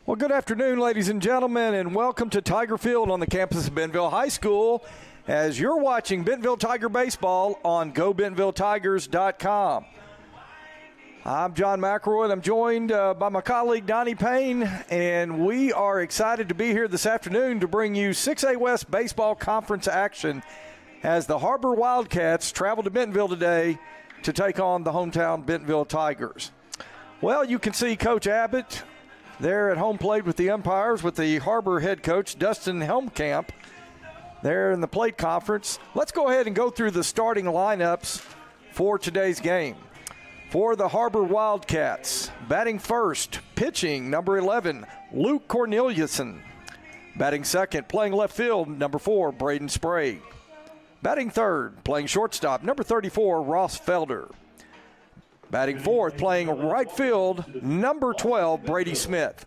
Well, good afternoon, ladies and gentlemen, and welcome to Tiger Field on the campus of Bentonville High School as you're watching Bentonville Tiger Baseball on GoBentonvilleTigers.com. I'm John McElroy, and I'm joined by my colleague Donnie Payne, and we are excited to be here this afternoon to bring you 6A West Baseball Conference action as the HarBer Wildcats travel to Bentonville today to take on the hometown Bentonville Tigers. Well, you can see Coach Abbott there at home plate with the umpires, with the HarBer head coach, Dustin Helmkamp, there in the plate conference. Let's go ahead and go through the starting lineups for today's game. For the HarBer Wildcats, batting first, pitching, number 11, Luke Corneliuson. Batting second, playing left field, number 4, Braden Sprague. Batting third, playing shortstop, number 34, Ross Felder. Batting fourth, playing right field, number 12, Brady Smith.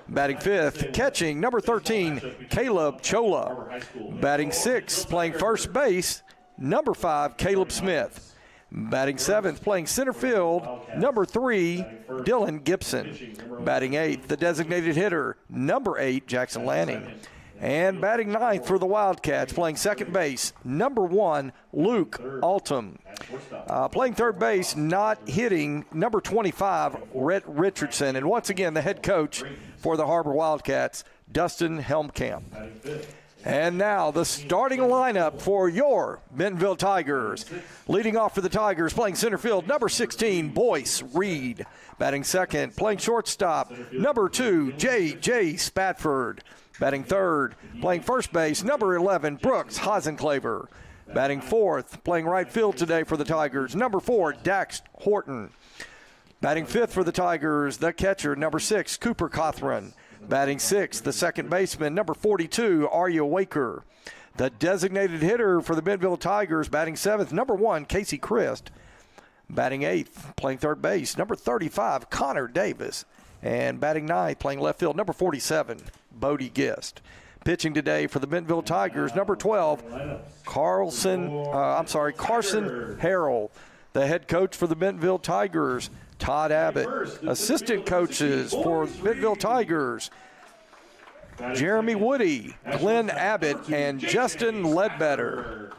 Batting fifth, catching, number 13, Caleb Chola. Batting sixth, playing first base, number 5, Caleb Smith. Batting seventh, playing center field, number 3, Dylan Gibson. Batting eighth, the designated hitter, number 8, Jackson Lanning. And batting ninth for the Wildcats, playing second base, number 1, Luke Altum. Playing third base, not hitting, number 25, Rhett Richardson. And once again, the head coach for the HarBer Wildcats, Dustin Helmkamp. And now the starting lineup for your Bentonville Tigers. Leading off for the Tigers, playing center field, number 16, Boyce Reed. Batting second, playing shortstop, number 2, J.J. Spatford. Batting third, playing first base, number 11, Brooks Hosenclaver. Batting fourth, playing right field today for the Tigers, number 4, Dax Horton. Batting fifth for the Tigers, the catcher, number 6, Cooper Cothran. Batting sixth, the second baseman, number 42, Arya Waker. The designated hitter for the Bentonville Tigers, batting seventh, number 1, Casey Christ. Batting eighth, playing third base, number 35, Connor Davis. And batting ninth, playing left field, number 47, Bodie Gist. Pitching today for the Bentonville Tigers, number 12, Carson Harrell. The head coach for the Bentonville Tigers, Todd Abbott. Assistant coaches for Bentonville Tigers, Jeremy Woody, Glenn Abbott, and Justin Ledbetter.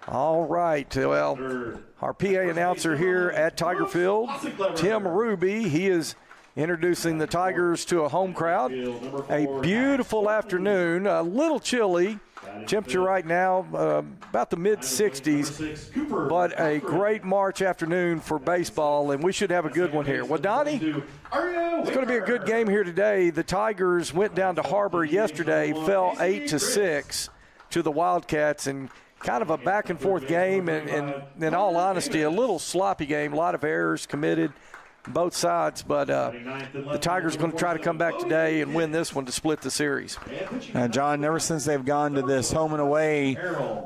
All right, well, our PA announcer here at Tiger Field, Tim Ruby, he is introducing the Tigers to a home crowd. A beautiful afternoon, a little chilly. Temperature right now about the mid-60s, but a great March afternoon for baseball, and we should have a good one here. Well, Donnie, it's going to be a good game here today. The Tigers went down to HarBer yesterday, fell 8-6 to the Wildcats, and kind of a back-and-forth game, and in all honesty, a little sloppy game, a lot of errors committed both sides, but the Tigers are going to try to come back today and win this one to split the series. John, ever since they've gone to this home and away,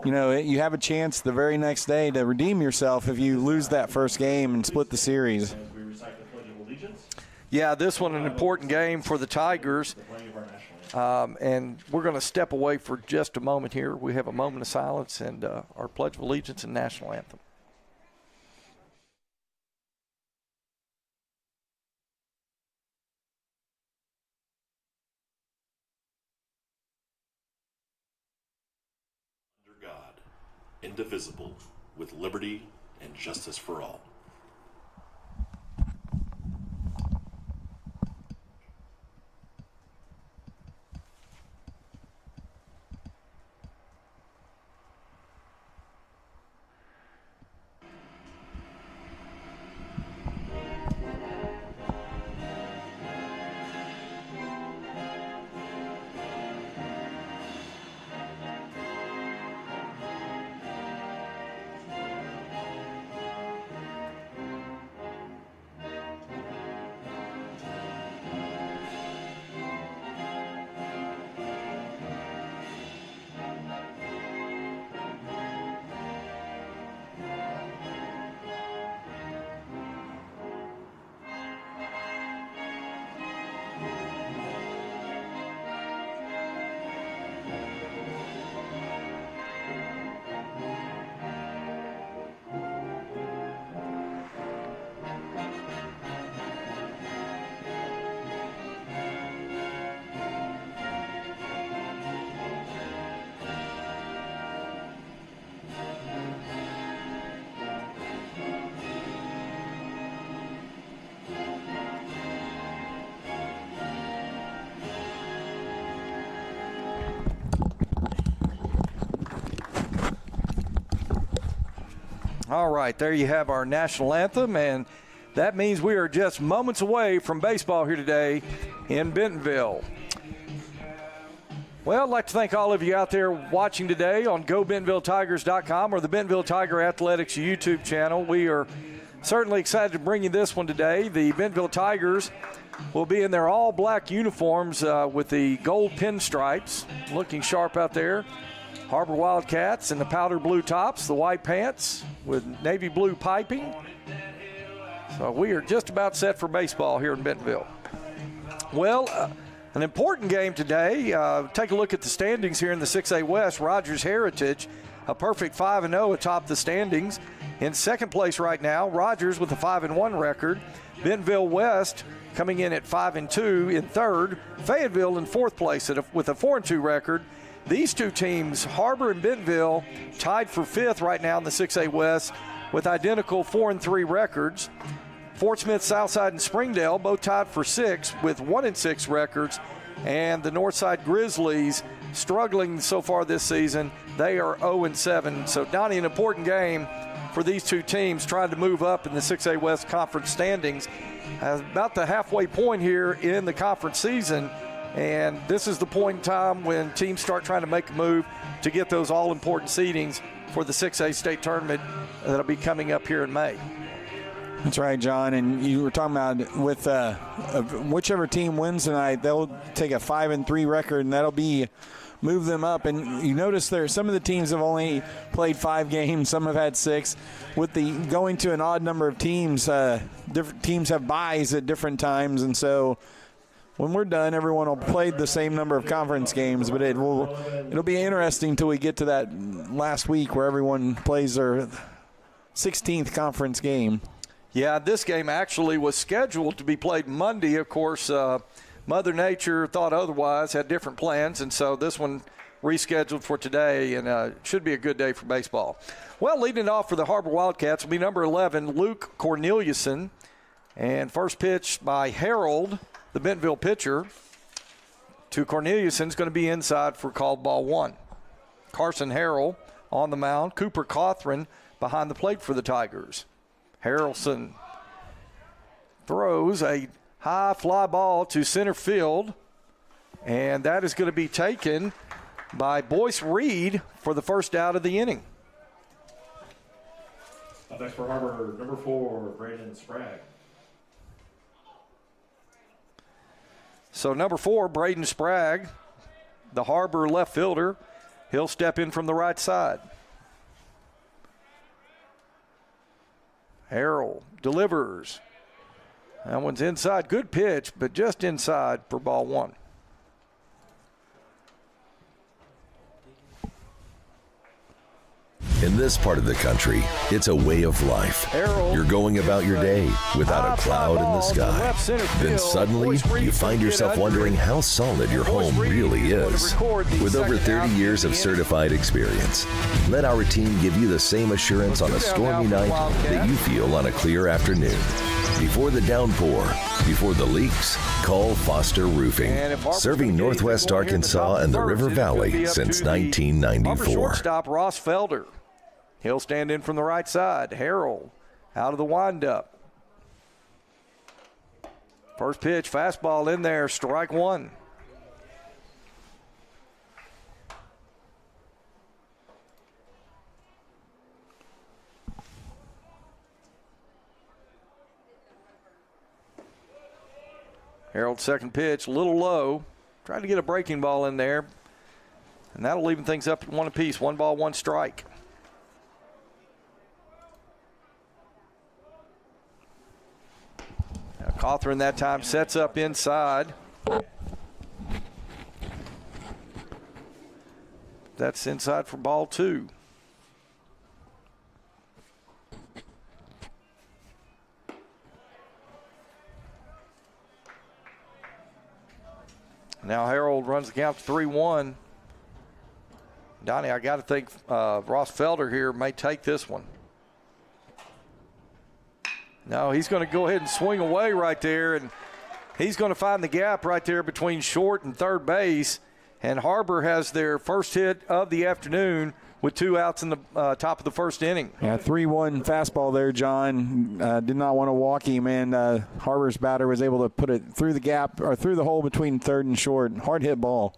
you know, you have a chance the very next day to redeem yourself if you lose that first game and split the series. Yeah, this one an important game for the Tigers. And we're going to step away for just a moment here. We have a moment of silence and our Pledge of Allegiance and National Anthem. Indivisible, with liberty and justice for all. All right, there you have our national anthem, and that means we are just moments away from baseball here today in Bentonville. Well, I'd like to thank all of you out there watching today on GoBentonvilleTigers.com or the Bentonville Tiger Athletics YouTube channel. We are certainly excited to bring you this one today. The Bentonville Tigers will be in their all-black uniforms with the gold pinstripes, looking sharp out there. HarBer Wildcats in the powder blue tops, the white pants with navy blue piping. So we are just about set for baseball here in Bentonville. Well, an important game today. Take a look at the standings here in the 6A West. Rogers Heritage, a perfect 5-0 atop the standings. In second place right now, Rogers with a 5-1 record. Bentonville West coming in at 5-2 in third. Fayetteville in fourth place with a 4-2 record. These two teams, HarBer and Bentonville, tied for fifth right now in the 6A West with identical 4-3 records. Fort Smith, Southside, and Springdale both tied for sixth with 1-6 records. And the Northside Grizzlies struggling so far this season. They are 0-7. So, Donnie, an important game for these two teams trying to move up in the 6A West Conference standings. About the halfway point here in the conference season. And this is the point in time when teams start trying to make a move to get those all-important seedings for the 6A state tournament that'll be coming up here in May. That's right, John. And you were talking about with whichever team wins tonight, they'll take a 5-3 record, and that'll be move them up. And you notice there some of the teams have only played 5 games, some have had 6. With the going to an odd number of teams, different teams have byes at different times, and so when we're done, everyone will play the same number of conference games, but it'll be interesting until we get to that last week where everyone plays their 16th conference game. Yeah, this game actually was scheduled to be played Monday. Of course, Mother Nature thought otherwise, had different plans, and so this one rescheduled for today, and should be a good day for baseball. Well, leading off for the HarBer Wildcats will be number 11, Luke Corneliuson, and first pitch by Harold, the Bentonville pitcher, to Corneliuson is going to be inside for called ball 1. Carson Harrell on the mound. Cooper Cothran behind the plate for the Tigers. Harrelson throws a high fly ball to center field, and that is going to be taken by Boyce Reed for the first out of the inning. Up next for HarBer, number 4, Braden Sprague. So number 4, Braden Sprague, the HarBer left fielder, he'll step in from the right side. Harrell delivers. That one's inside. Good pitch, but just inside for ball 1. In this part of the country, it's a way of life. You're going about your day without a cloud in the sky. Then suddenly, you find yourself wondering how solid your home really is. With over 30 years of certified experience, let our team give you the same assurance on a stormy night that you feel on a clear afternoon. Before the downpour, before the leaks, call Foster Roofing. Serving Northwest Arkansas and the River Valley since 1994. Shortstop Ross Felder. He'll stand in from the right side. Harrell out of the windup. First pitch, fastball in there, strike 1. Harold's second pitch, a little low. Tried to get a breaking ball in there. And that'll even things up at 1 apiece. 1 ball, 1 strike. Now Cothran that time sets up inside. That's inside for ball 2. Now Harold runs the count to 3-1. Donnie, I got to think Ross Felder here may take this one. No, he's going to go ahead and swing away right there, and he's going to find the gap right there between short and third base. And HarBer has their first hit of the afternoon with 2 outs in the top of the first inning. Yeah, 3-1 fastball there, John. Did not want to walk him, and HarBer's batter was able to put it through the gap or through the hole between third and short. Hard hit ball.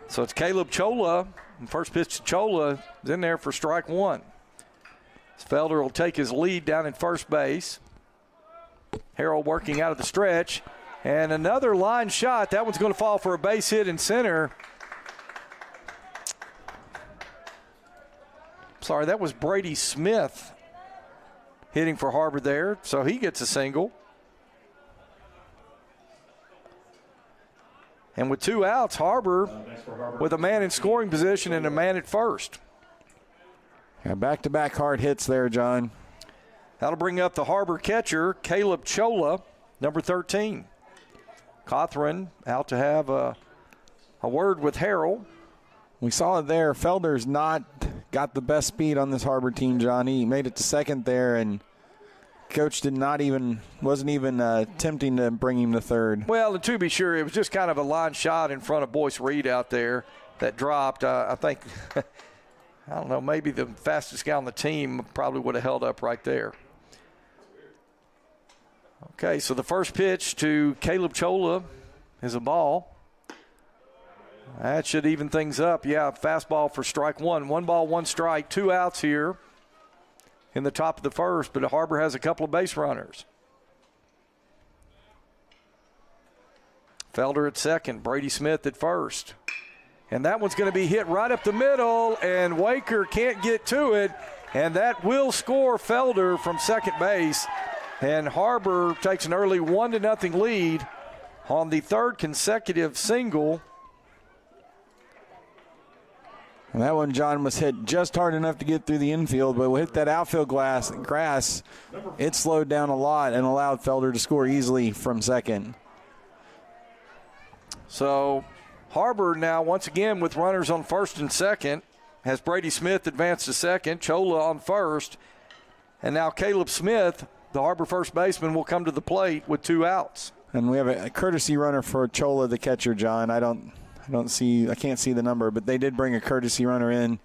So it's Caleb Chola. First pitch to Chola is in there for strike 1. Felder will take his lead down at first base. Harrell working out of the stretch. And another line shot. That one's going to fall for a base hit in center. Sorry, that was Brady Smith hitting for HarBer there. So he gets a single. And with 2 outs, HarBer with a man in scoring position and a man at first. Yeah, back-to-back hard hits there, John. That'll bring up the HarBer catcher, Caleb Chola, number 13. Cothran out to have a word with Harrell. We saw it there. Felder's not got the best speed on this HarBer team, John. He made it to second there, and Coach wasn't even attempting to bring him to third. Well, and to be sure, it was just kind of a line shot in front of Boyce Reed out there that dropped. I think, I don't know, maybe the fastest guy on the team probably would have held up right there. Okay, so the first pitch to Caleb Chola is a ball. That should even things up. Yeah, fastball for strike 1. 1 ball, 1 strike, 2 outs here in the top of the first, but HarBer has a couple of base runners. Felder at second, Brady Smith at first. And that one's going to be hit right up the middle, and Waker can't get to it, and that will score Felder from second base. And HarBer takes an early 1-0 lead on the third consecutive single. And that one, John, was hit just hard enough to get through the infield, but hit that outfield grass. It slowed down a lot and allowed Felder to score easily from second. So HarBer now once again with runners on first and second has Brady Smith advanced to second, Chola on first, and now Caleb Smith, the HarBer first baseman, will come to the plate with 2 outs. And we have a courtesy runner for Chola, the catcher, John. I can't see the number, but they did bring a courtesy runner in.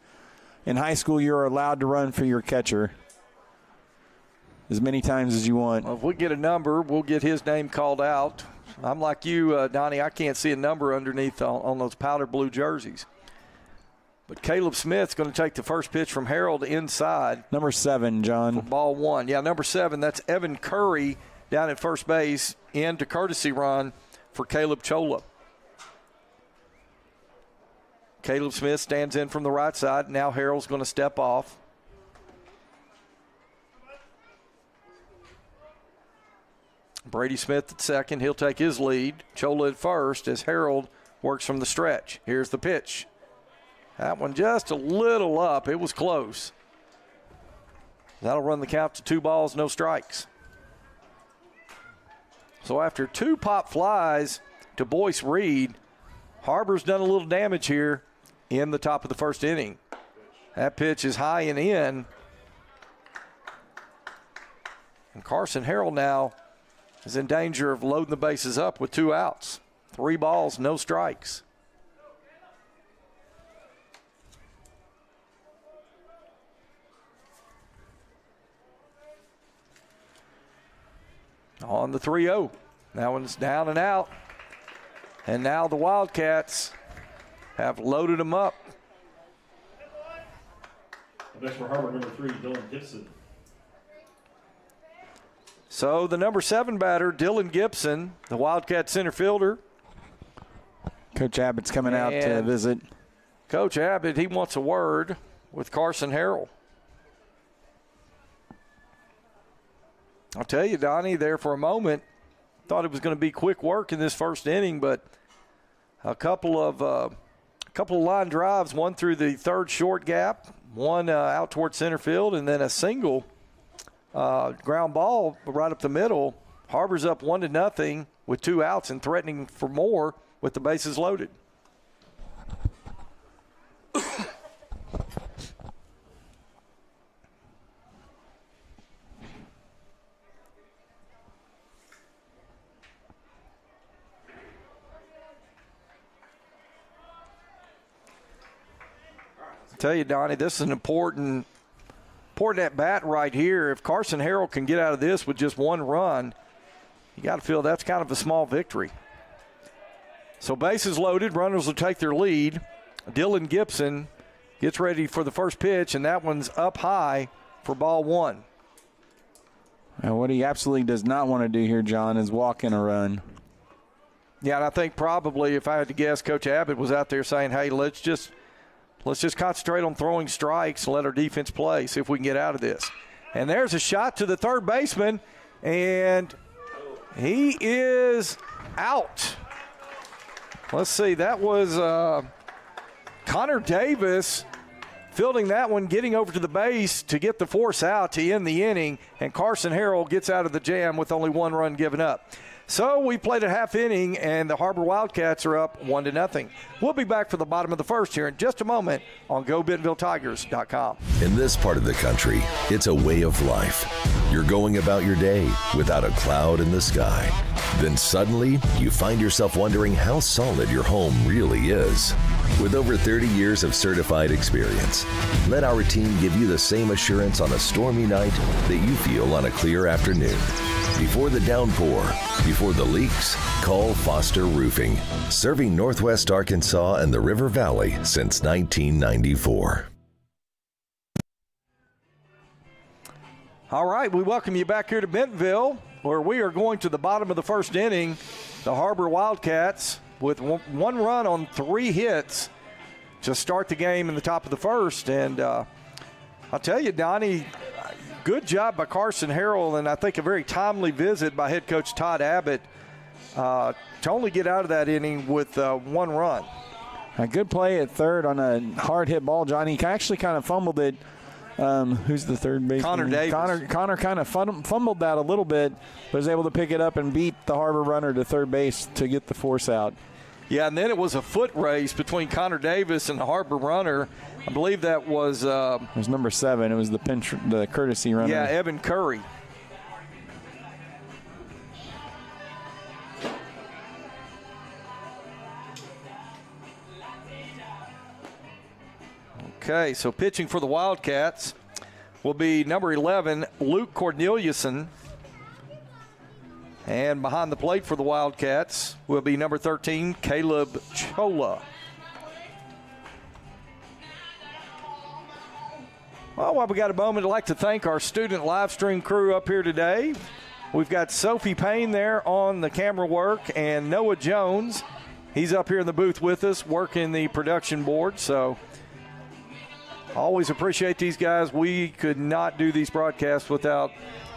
In high school, you're allowed to run for your catcher as many times as you want. Well, if we get a number, we'll get his name called out. I'm like you, Donnie. I can't see a number underneath on those powder blue jerseys. But Caleb Smith's going to take the first pitch from Harold inside. Number 7, John. For ball 1. Yeah, number 7. That's Evan Curry down at first base into courtesy run for Caleb Chola. Caleb Smith stands in from the right side. Now Harold's going to step off. Brady Smith at second. He'll take his lead. Chola at first as Harold works from the stretch. Here's the pitch. That one just a little up. It was close. That'll run the count to 2 balls, no strikes. So after 2 pop flies to Boyce Reed, HarBer's done a little damage here in the top of the first inning. That pitch is high and in. And Carson Harrell now is in danger of loading the bases up with 2 outs. 3 balls, no strikes. On the 3-0. That one's down and out. And now the Wildcats have loaded them up. Next for HarBer, number 3, Dylan Gibson. So the number 7 batter, Dylan Gibson, the Wildcat center fielder. Coach Abbott's coming out to visit. Coach Abbott, he wants a word with Carson Harrell. I'll tell you, Donnie, there for a moment, thought it was going to be quick work in this first inning, but a couple of line drives, one through the third short gap, one out toward center field, and then a single ground ball right up the middle. HarBer's up 1-0 with 2 outs and threatening for more with the bases loaded. Tell you, Donnie, this is an important at bat right here. If Carson Harrell can get out of this with just one run, you got to feel that's kind of a small victory. So bases loaded, runners will take their lead. Dylan Gibson gets ready for the first pitch, and that one's up high for ball one. And what he absolutely does not want to do here, John, is walk in a run. Yeah, and I think probably, if I had to guess, Coach Abbott was out there saying, hey, let's just concentrate on throwing strikes and let our defense play, see if we can get out of this. And there's a shot to the third baseman, and he is out. Let's see, that was Connor Davis fielding that one, getting over to the base to get the force out to end the inning, and Carson Harrell gets out of the jam with only one run given up. So we played a half inning, and the HarBer Wildcats are up 1-0. We'll be back for the bottom of the first here in just a moment on GoBentonvilleTigers.com. In this part of the country, it's a way of life. You're going about your day without a cloud in the sky. Then suddenly, you find yourself wondering how solid your home really is. With over 30 years of certified experience, let our team give you the same assurance on a stormy night that you feel on a clear afternoon. Before the downpour, before the leaks, call Foster Roofing, serving Northwest Arkansas and the River Valley since 1994. All right, we welcome you back here to Bentonville, where we are going to the bottom of the first inning. The HarBer Wildcats with one run on 3 hits to start the game in the top of the first. And I'll tell you, Donnie, good job by Carson Harrell, and I think a very timely visit by head coach Todd Abbott to only get out of that inning with 1 run. A good play at third on a hard hit ball, John. He actually kind of fumbled it. Who's the third baseman? Connor Davis. Connor kind of fumbled that a little bit, but was able to pick it up and beat the HarBer runner to third base to get the force out. Yeah, and then it was a foot race between Connor Davis and the HarBer runner. I believe that was it was number 7. It was the courtesy runner. Yeah, Evan Curry. Okay, so pitching for the Wildcats will be number 11, Luke Corneliuson. And behind the plate for the Wildcats will be number 13, Caleb Chola. Well, while we got a moment, I'd like to thank our student live stream crew up here today. We've got Sophie Payne there on the camera work, and Noah Jones. He's up here in the booth with us working the production board. So always appreciate these guys. We could not do these broadcasts without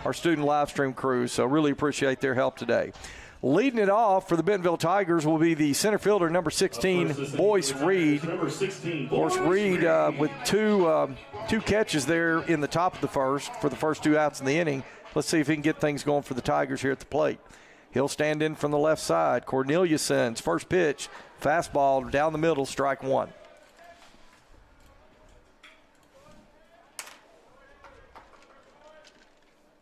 our student live stream crew, so really appreciate their help today. Leading it off for the Bentonville Tigers will be the center fielder, number 16, Boyce Reed. Of course, Reed with two catches there in the top of the first for the first 2 outs in the inning. Let's see if he can get things going for the Tigers here at the plate. He'll stand in from the left side. Corneliuson's first pitch, fastball down the middle, strike 1.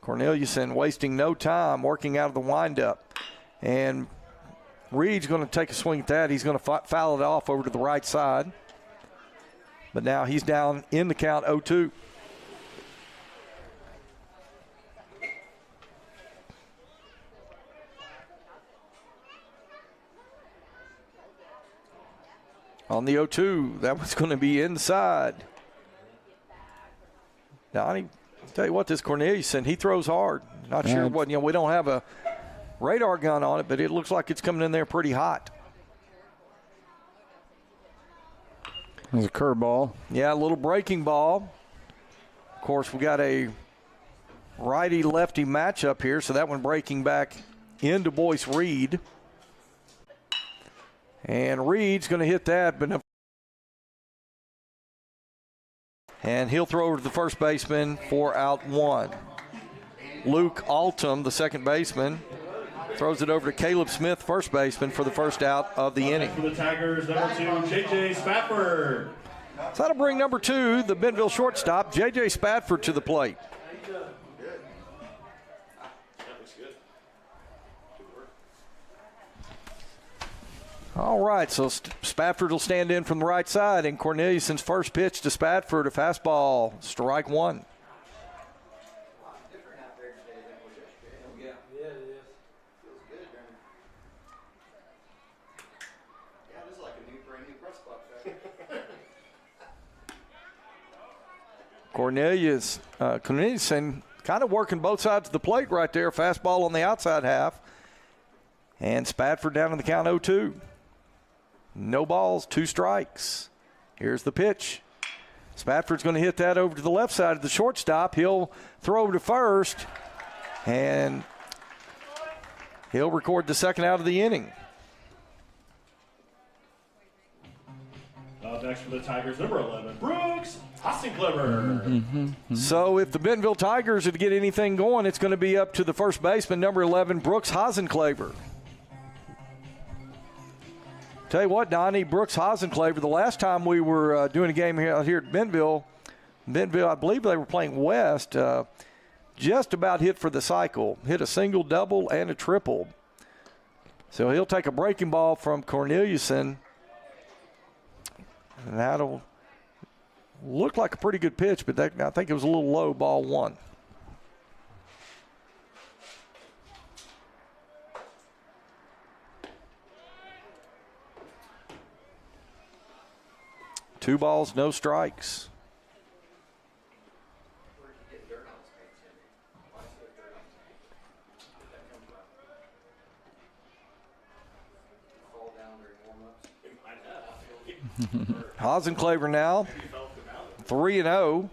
Corneliuson wasting no time, working out of the windup. And Reed's going to take a swing at that. He's going to foul it off over to the right side. But now he's down in the count 0-2. On the 0-2, that was going to be inside. Donnie, tell you what, this Corneliuson, he throws hard. Not sure what, we don't have a radar gun on it, but it looks like it's coming in there pretty hot. There's a curveball. Yeah, a little breaking ball. Of course, we got a righty-lefty matchup here, so that one breaking back into Boyce Reed. And Reed's going to hit that, and he'll throw over to the first baseman for out 1. Luke Altum, the second baseman, throws it over to Caleb Smith, first baseman, for the first out of the inning. For the Tigers, number 2, J.J. Spafford. So that'll bring number 2, the Bentonville shortstop, J.J. Spafford, to the plate. All right, so Spafford will stand in from the right side, and Corneliuson's first pitch to Spafford, a fastball, strike one. Corneliuson kind of working both sides of the plate right there. Fastball on the outside half. And Spafford down in the count 0-2. No balls, 2 strikes. Here's the pitch. Spafford's going to hit that over to the left side of the shortstop. He'll throw to first, and he'll record the second out of the inning. Next for the Tigers, number 11, Brooks Hassenkleber. So if the Bentonville Tigers are to get anything going, it's going to be up to the first baseman, number 11, Brooks Hassenkleber. Tell you what, Donnie, Brooks Hassenkleber, the last time we were doing a game here at Bentonville, I believe they were playing West, just about hit for the cycle. Hit a single, double, and a triple. So he'll take a breaking ball from Corneliuson. And that'll look like a pretty good pitch, but I think it was a little low, ball one. Two balls, no strikes. Hassenkleber now 3-0.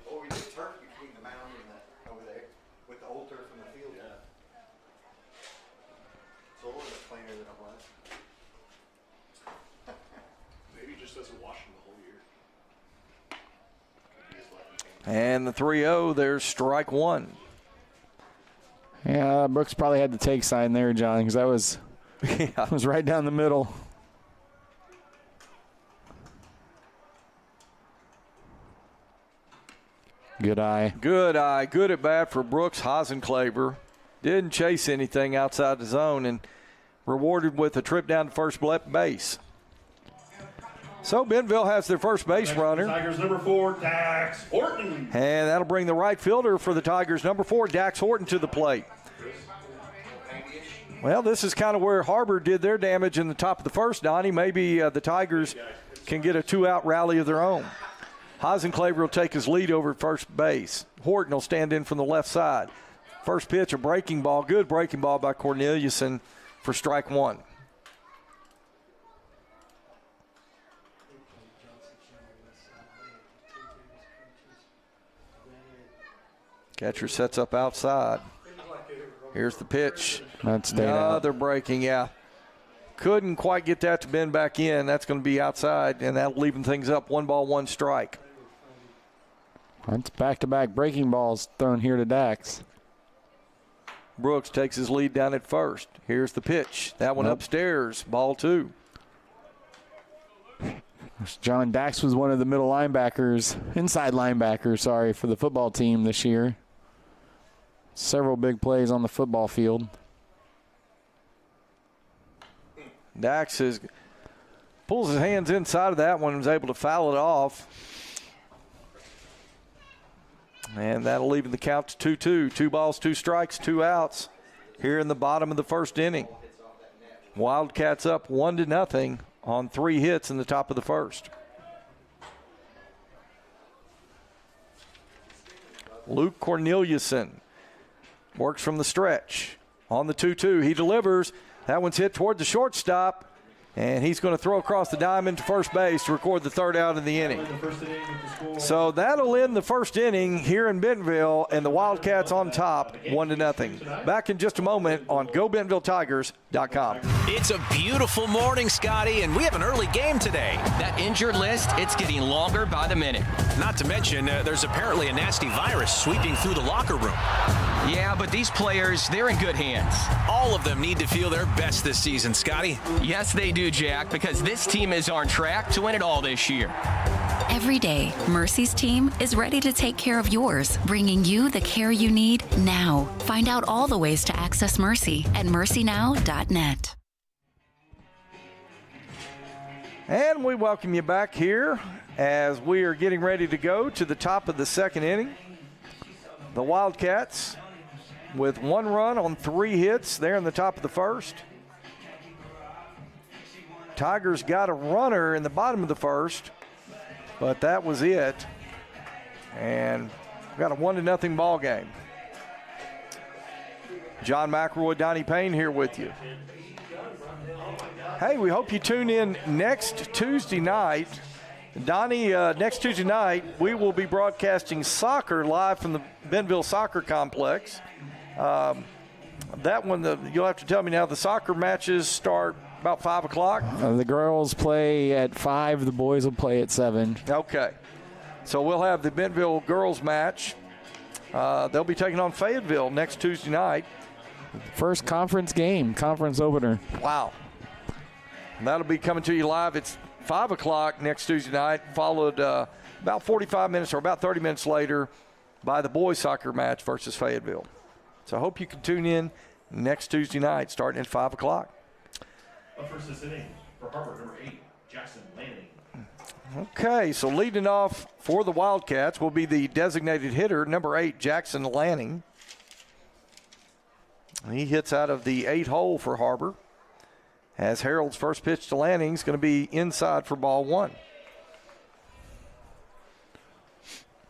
And the 3-0, there's strike one. Yeah, Brooks probably had the take sign there, John, because that was, was right down the middle. Good eye. Good eye. Good at bat for Brooks Hassenkleber. Didn't chase anything outside the zone and rewarded with a trip down to first base. So Bentonville has their first base runner. Tigers number 4, Dax Horton. And that'll bring the right fielder for the Tigers, number 4, Dax Horton, to the plate. Well, this is kind of where HarBer did their damage in the top of the first, Donnie. Maybe the Tigers can get a 2-out rally of their own. Hassenkleber will take his lead over at first base. Horton will stand in from the left side. First pitch, a breaking ball. Good breaking ball by Corneliuson for strike one. Catcher sets up outside. Here's the pitch. That's another breaking, yeah. Couldn't quite get that to bend back in. That's going to be outside, and that'll leave things up 1 ball, 1 strike. That's back-to-back breaking balls thrown here to Dax. Brooks takes his lead down at first. Here's the pitch. That one upstairs, ball 2. John, Dax was one of the middle linebackers, inside linebackers, for the football team this year. Several big plays on the football field. Dax pulls his hands inside of that one and was able to foul it off. And that'll leave the count to 2-2. 2 balls, 2 strikes, 2 outs here in the bottom of the first inning. Wildcats up 1-0 on 3 hits in the top of the first. Luke Corneliuson works from the stretch. On the 2-2, he delivers. That one's hit toward the shortstop, and he's going to throw across the diamond to first base to record the 3rd out of the inning. So that'll end the first inning here in Bentonville, and the Wildcats on top, 1-0. Back in just a moment on GoBentonvilleTigers.com. It's a beautiful morning, Scotty, and we have an early game today. That injured list, it's getting longer by the minute. Not to mention, there's apparently a nasty virus sweeping through the locker room. Yeah, but these players, they're in good hands. All of them need to feel their best this season, Scotty. Yes, they do, Jack, because this team is on track to win it all this year. Every day, Mercy's team is ready to take care of yours, bringing you the care you need now. Find out all the ways to access Mercy at mercynow.net. And we welcome you back here as we are getting ready to go to the top of the second inning. The Wildcats with 1 run on 3 hits there in the top of the first. Tigers got a runner in the bottom of the first, but that was it. And we got a 1-0 ball game. John McElroy, Donnie Payne here with you. Hey, we hope you tune in next Tuesday night. Donnie, next Tuesday night, we will be broadcasting soccer live from the Bentonville Soccer Complex. That one, you'll have to tell me now, the soccer matches start about 5 o'clock? The girls play at 5. The boys will play at 7. Okay. So we'll have the Bentonville girls match. They'll be taking on Fayetteville next Tuesday night. First conference game, conference opener. Wow. And that'll be coming to you live. It's 5 o'clock next Tuesday night, followed about 45 minutes or about 30 minutes later by the boys soccer match versus Fayetteville. So I hope you can tune in next Tuesday night starting at 5 o'clock. Up first this inning for HarBer, number 8, Jackson Lanning. Okay, so leading off for the Wildcats will be the designated hitter, number 8, Jackson Lanning. He hits out of the 8 hole for HarBer. As Harold's first pitch to Lanning is going to be inside for ball 1.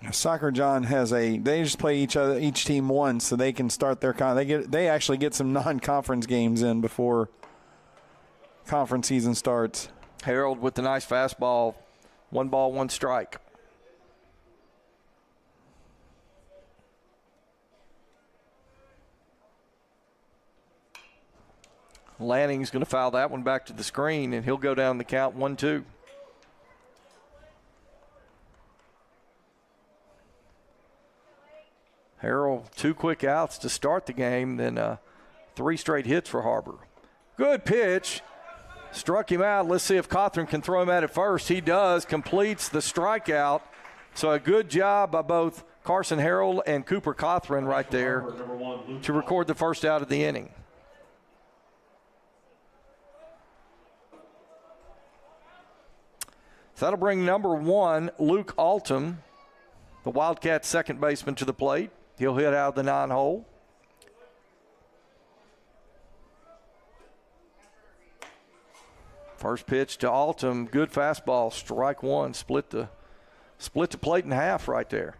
Soccer, John, they just play each team once, so they can start their they actually get some non-conference games in before conference season starts. Harold with the nice fastball, 1 ball, 1 strike. Lanning's going to foul that one back to the screen, and he'll go down the count 1-2. Harold, 2 quick outs to start the game, then 3 straight hits for HarBer. Good pitch. Struck him out. Let's see if Cothran can throw him at it first. He does. Completes the strikeout. So a good job by both Carson Harold and Cooper Cothran right there to record the first out of the inning. So that'll bring number 1, Luke Altum, the Wildcats' second baseman, to the plate. He'll hit out of the 9 hole. First pitch to Altum, good fastball, strike 1, split the plate in half right there.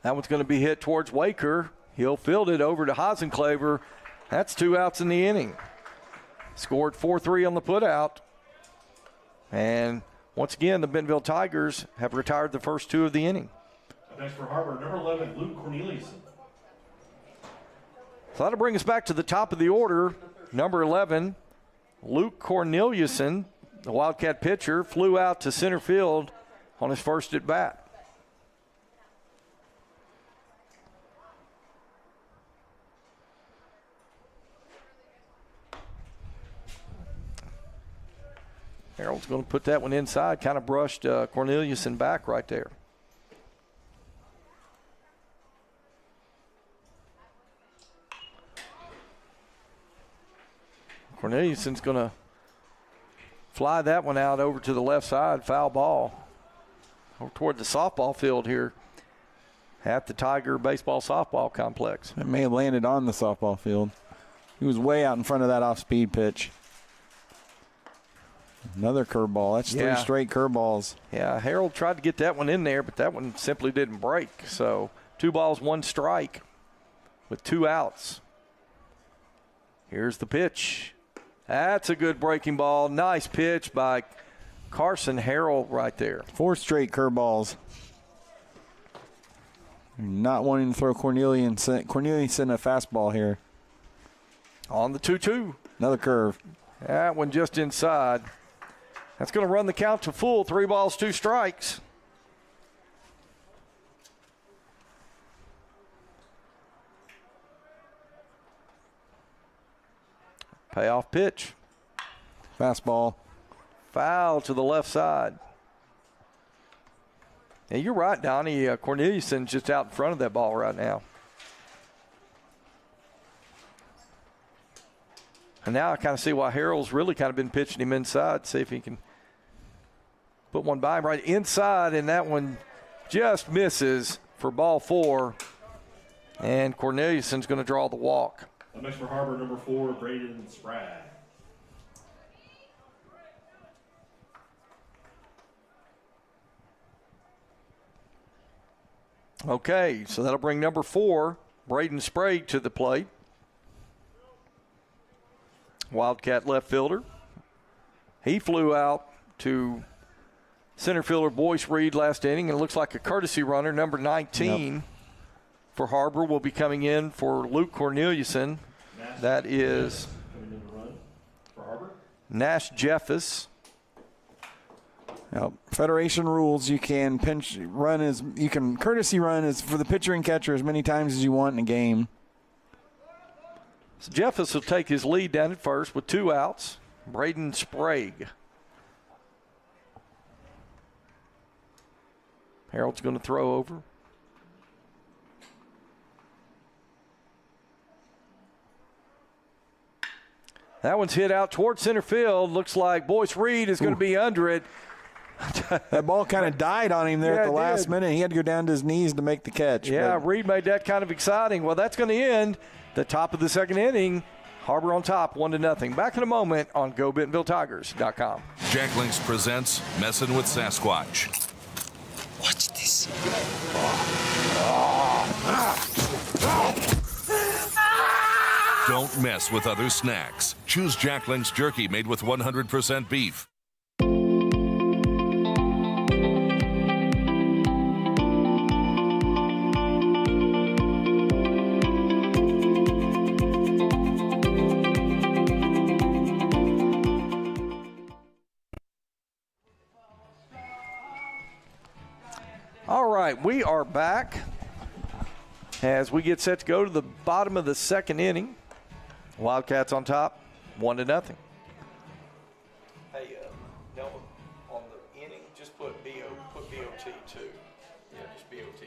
That one's going to be hit towards Waker. He'll field it over to Hasenclaver. That's 2 outs in the inning. Scored 4-3 on the putout. And once again, the Bentonville Tigers have retired the first 2 of the inning. Next for HarBer, number 11, Luke Corneliuson. So that'll bring us back to the top of the order. Number 11, Luke Corneliuson, the Wildcat pitcher, flew out to center field on his first at bat. Harold's going to put that one inside, kind of brushed Corneliuson back right there. Corneliuson's going to fly that one out over to the left side, foul ball, over toward the softball field here at the Tiger Baseball Softball Complex. It may have landed on the softball field. He was way out in front of that off-speed pitch. Another curveball. That's 3 straight curveballs. Yeah, Harold tried to get that one in there, but that one simply didn't break. So 2 balls, 1 strike with 2 outs. Here's the pitch. That's a good breaking ball. Nice pitch by Carson Harold right there. 4 straight curveballs. Not wanting to throw Corneliuson a fastball here. On the 2-2. Another curve. That one just inside. That's going to run the count to full. 3 balls, 2 strikes. Payoff pitch. Fastball. Foul to the left side. Yeah, you're right, Donnie. Corneliuson's just out in front of that ball right now. And now I kind of see why Harold's really kind of been pitching him inside, see if he can put one by him right inside, and that one just misses for ball 4. And Corneliuson's going to draw the walk. Up next for HarBer, number 4, Braden Sprague. Okay, so that'll bring number 4, Braden Sprague, to the plate. Wildcat left fielder. He flew out to center fielder Boyce Reed last inning, and it looks like a courtesy runner, number 19 for HarBer, will be coming in for Luke Corneliuson. That is Nash Jeffus. Now, Federation rules, you can courtesy run as for the pitcher and catcher as many times as you want in a game. So Jeffus will take his lead down at first with 2 outs. Braden Sprague. Harold's going to throw over. That one's hit out towards center field. Looks like Boyce Reed is going to be under it. That ball kind of died on him there at the last minute. He had to go down to his knees to make the catch. Yeah, Reed made that kind of exciting. Well, that's going to end the top of the second inning. HarBer on top, 1-0. Back in a moment on GoBentonvilleTigers.com. Jack Links presents Messin' with Sasquatch. Watch this. Don't mess with other snacks. Choose Jack Links jerky made with 100% beef. All right, we are back as we get set to go to the bottom of the second inning. Wildcats on top, 1-0. Hey, Delma, on the inning, just put BOT 2. Yeah, just BOT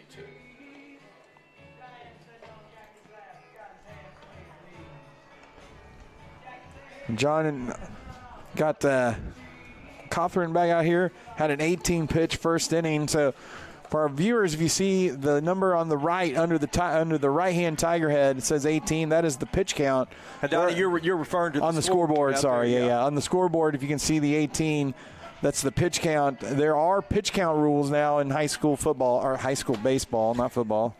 2. John got Cothran back out here, had an 18-pitch first inning. So for our viewers, if you see the number on the right under the right-hand Tiger head, it says 18. That is the pitch count. Donnie, you're referring to on the scoreboard. Sorry, there, yeah. On the scoreboard, if you can see the 18, that's the pitch count. There are pitch count rules now in high school football or high school baseball, not football.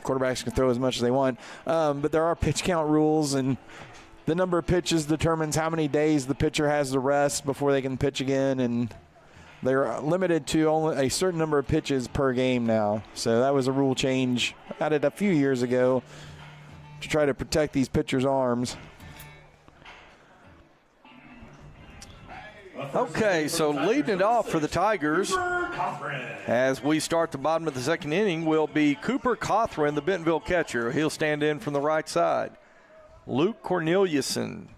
Quarterbacks can throw as much as they want, but there are pitch count rules, and the number of pitches determines how many days the pitcher has to rest before they can pitch again, and they're limited to only a certain number of pitches per game now. So that was a rule change added a few years ago to try to protect these pitchers' arms. Okay, so leading it off for the Tigers as we start the bottom of the second inning will be Cooper Cothran, the Bentonville catcher. He'll stand in from the right side. Luke Corneliuson,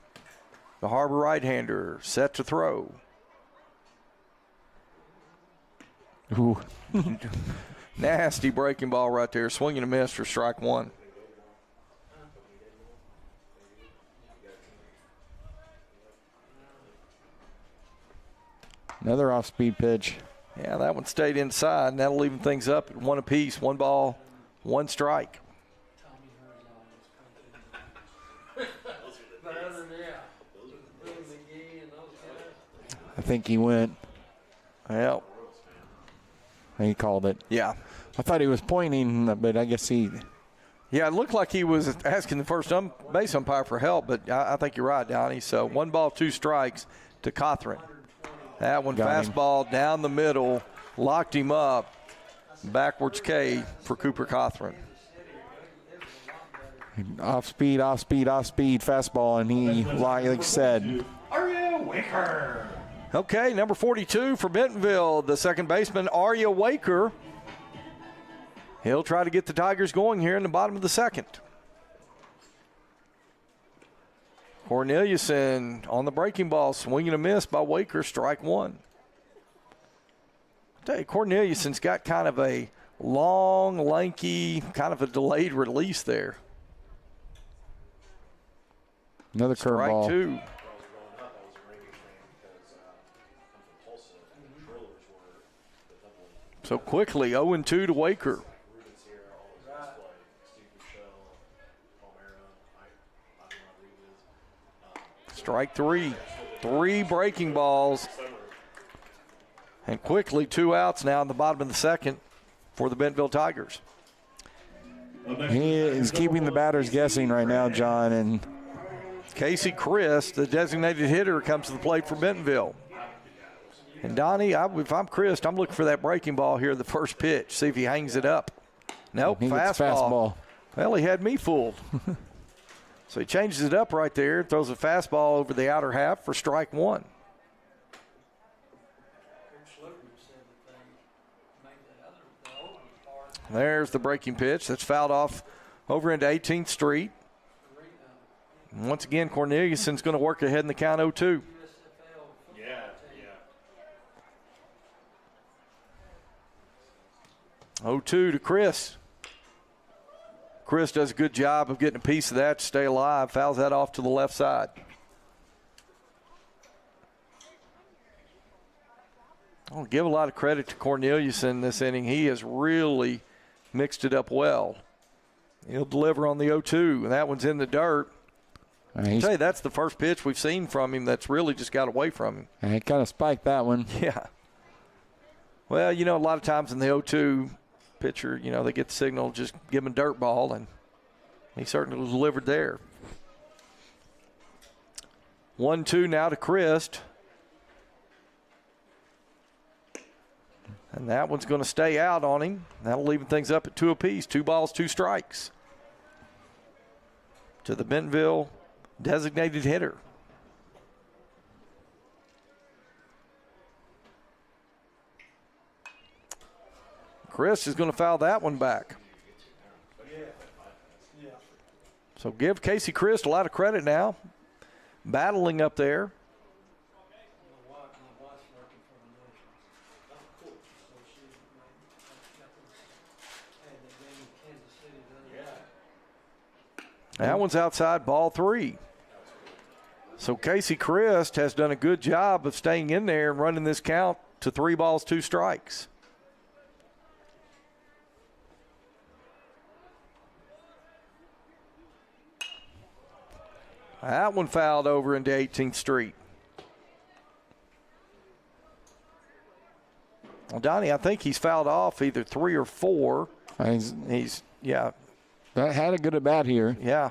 the HarBer right-hander, set to throw. Ooh. Nasty breaking ball right there. Swing and a miss for strike 1. Another off-speed pitch. Yeah, that one stayed inside, and that'll even things up at 1 apiece. 1 ball, 1 strike. I think he went. Well, he called it. Yeah. I thought he was pointing, but I guess he. Yeah, it looked like he was asking the first base umpire for help, but I think you're right, Donnie. So 1 ball, 2 strikes to Cothran. That one fastball down the middle, locked him up. Backwards K for Cooper Cothran. Off speed, fastball, and he, like you said. Arya Waker. Okay, number 42 for Bentonville, the second baseman, Arya Waker. He'll try to get the Tigers going here in the bottom of the second. Corneliuson on the breaking ball, swinging a miss by Waker, strike 1. I tell you, Corneliuson's got kind of a long, lanky, kind of a delayed release there. Another curveball. Strike 2. So quickly, 0-2 to Waker. Strike 3. 3 breaking balls. And quickly, 2 outs now in the bottom of the second for the Bentonville Tigers. He is keeping the batters guessing right now, John. And Casey Christ, the designated hitter, comes to the plate for Bentonville. And Donnie, if I'm Christ, I'm looking for that breaking ball here, the first pitch. See if he hangs it up. Nope, he gets fastball. Well, he had me fooled. So he changes it up right there, throws a fastball over the outer half for strike 1. There's the breaking pitch. That's fouled off over into 18th Street. And once again, Corneliuson's going to work ahead in the count 0-2. Yeah. 0-2 to Chris. Chris does a good job of getting a piece of that to stay alive. Fouls that off to the left side. I'll give a lot of credit to Corneliuson this inning. He has really mixed it up well. He'll deliver on the 0-2, and that one's in the dirt. I'll tell you, that's the first pitch we've seen from him that's really just got away from him. He kind of spiked that one. Yeah. Well, a lot of times in the 0-2 pitcher, they get the signal, just give him a dirt ball, and he certainly delivered there. 1-2 now to Christ. And that one's going to stay out on him. That'll leave things up at 2 apiece. 2 balls, 2 strikes to the Bentonville designated hitter. Chris is going to foul that one back. So give Casey Christ a lot of credit now. Battling up there. That one's outside, ball 3. So Casey Christ has done a good job of staying in there and running this count to 3 balls, 2 strikes. That one fouled over into 18th Street. Well, Donnie, I think he's fouled off either 3 or 4. He's had a good at bat here. Yeah.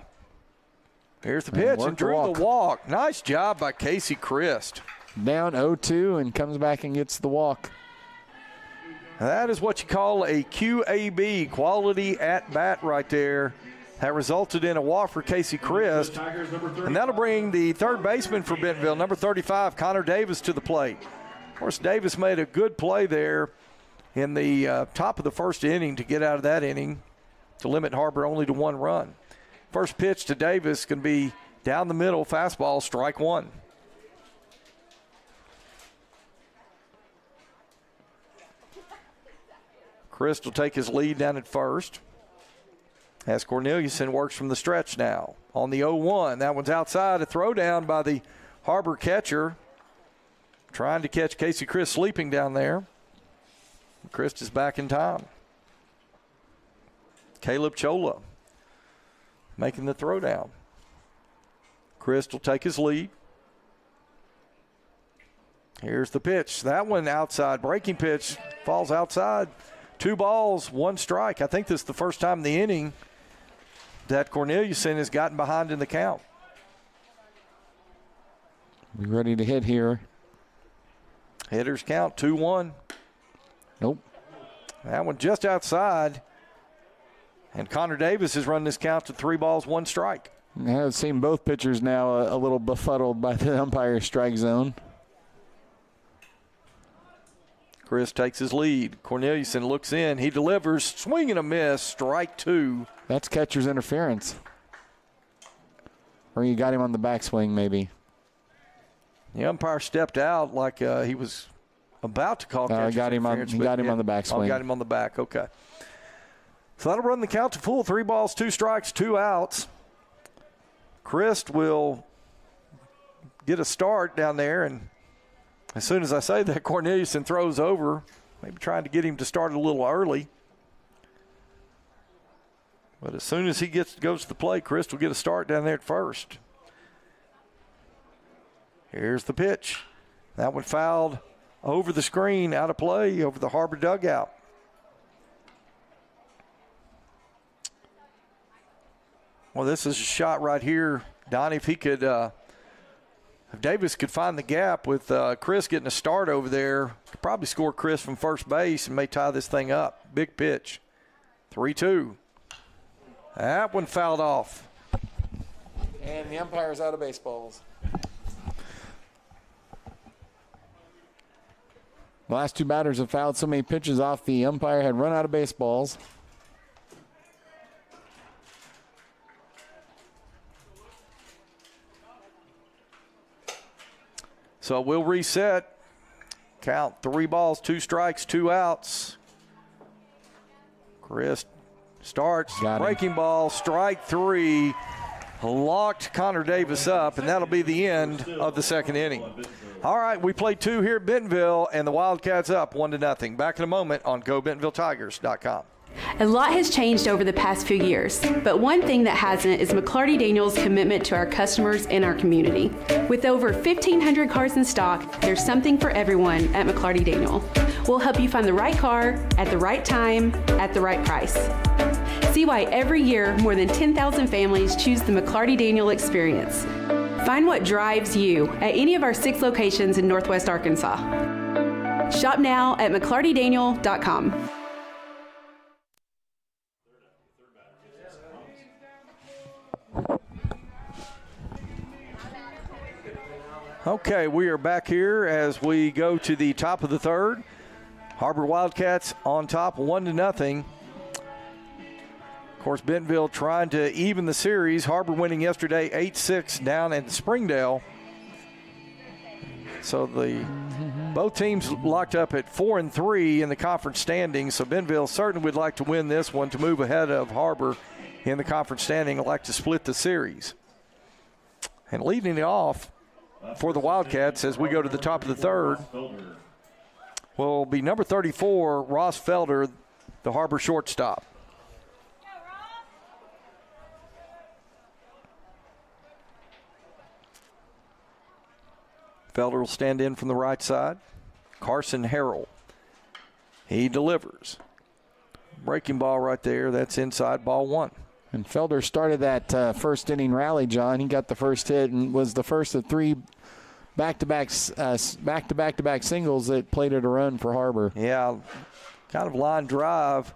Here's the pitch and drew the walk. Nice job by Casey Christ. Down 0-2 and comes back and gets the walk. That is what you call a QAB, quality at bat right there. That resulted in a walk for Casey Christ. And that'll bring the third baseman for Bentonville, number 35, Connor Davis, to the plate. Of course, Davis made a good play there in the top of the first inning to get out of that inning to limit HarBer only to 1 run. First pitch to Davis can be down the middle, fastball, strike 1. Chris will take his lead down at first as Corneliuson works from the stretch now. On the 0-1, that one's outside, a throw down by the HarBer catcher, trying to catch Casey Christ sleeping down there. Christ is back in time. Caleb Chola making the throw down. Christ will take his lead. Here's the pitch. That one outside. Breaking pitch falls outside. 2 balls, 1 strike. I think this is the first time in the inning that Corneliuson has gotten behind in the count. Be ready to hit here. Hitters count 2-1. Nope. That one just outside. And Connor Davis has run this count to 3 balls, 1 strike. I've seen both pitchers now a little befuddled by the umpire's strike zone. Chris takes his lead. Corneliuson looks in. He delivers. Swing and a miss. Strike 2. That's catcher's interference. Or you got him on the backswing maybe. The umpire stepped out like he was about to call catcher's interference. He got him on the backswing. Oh, got him on the back. Okay. So that'll run the count to full. 3 balls, 2 strikes, 2 outs. Christ will get a start down there. And as soon as I say that, Corneliuson throws over, maybe trying to get him to start a little early. But as soon as he goes to the plate, Chris will get a start down there at first. Here's the pitch. That one fouled over the screen, out of play, over the HarBer dugout. Well, this is a shot right here, Donnie. If he could, if Davis could find the gap with Chris getting a start over there, could probably score Chris from first base and may tie this thing up. Big pitch. 3-2. That one fouled off. And the umpire's out of baseballs. The last two batters have fouled so many pitches off. The umpire had run out of baseballs. So we'll reset. Count 3 balls, 2 strikes, 2 outs. Chris starts, breaking ball, strike 3. Locked Connor Davis up, and that'll be the end of the second inning. All right, we played 2 here at Bentonville, and the Wildcats up 1-0. Back in a moment on GoBentonvilleTigers.com. A lot has changed over the past few years, but one thing that hasn't is McClarty Daniels' commitment to our customers and our community. With over 1,500 cars in stock, there's something for everyone at McClarty Daniel. We'll help you find the right car at the right time at the right price. See why every year more than 10,000 families choose the McClarty Daniel experience. Find what drives you at any of our 6 locations in Northwest Arkansas. Shop now at McClartyDaniel.com. Okay, we are back here as we go to the top of the third. HarBer Wildcats on top, 1-0. Of course, Bentonville trying to even the series. HarBer winning yesterday 8-6 down in Springdale. So both teams locked up at 4-3 in the conference standings. So Bentonville certainly would like to win this one to move ahead of HarBer in the conference standing. Would like to split the series. And leading it off for the Wildcats as we go to the top of the third will be number 34, Ross Felder, the HarBer shortstop. Felder will stand in from the right side. Carson Harrell. He delivers. Breaking ball right there. That's inside, ball 1. And Felder started that first inning rally, John. He got the first hit and was the first of 3 back-to-back singles that plated a run for HarBer. Yeah, kind of line drive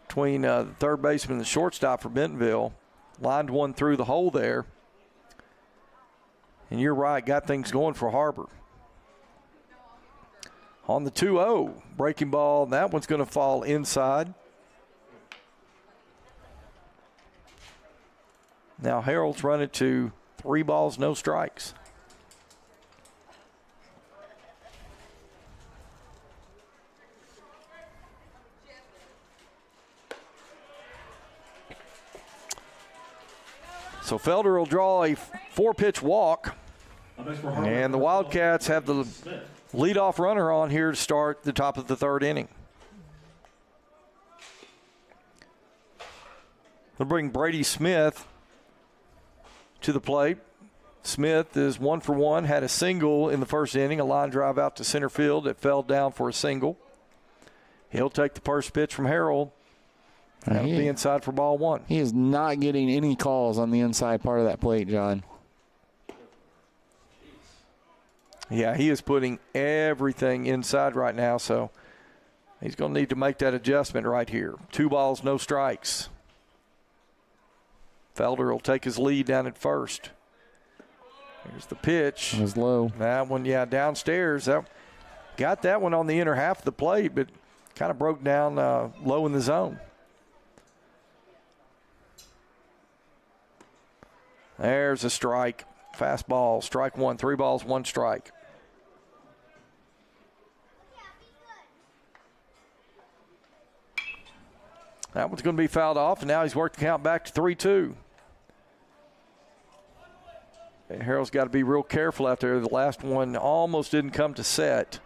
between the third baseman and the shortstop for Bentonville. Lined one through the hole there. And you're right, got things going for HarBer. On the 2-0, breaking ball, that one's going to fall inside. Now Harold's running to 3 balls, no strikes. So Felder will draw a 4-pitch walk. And the Wildcats have the leadoff runner on here to start the top of the third inning. They'll bring Brady Smith to the plate. Smith is 1 for 1, had a single in the first inning, a line drive out to center field that fell down for a single. He'll take the first pitch from Harold. That'll be inside for ball 1. He is not getting any calls on the inside part of that plate, John. Yeah, he is putting everything inside right now, so he's going to need to make that adjustment right here. 2 balls, no strikes. Felder will take his lead down at first. Here's the pitch. It was low. That one, yeah, downstairs. Got that one on the inner half of the plate, but kind of broke down low in the zone. There's a strike. Fastball, strike 1, 3 balls, 1 strike. That one's going to be fouled off, and now he's worked the count back to 3-2. Harold's got to be real careful out there. The last one almost didn't come to set.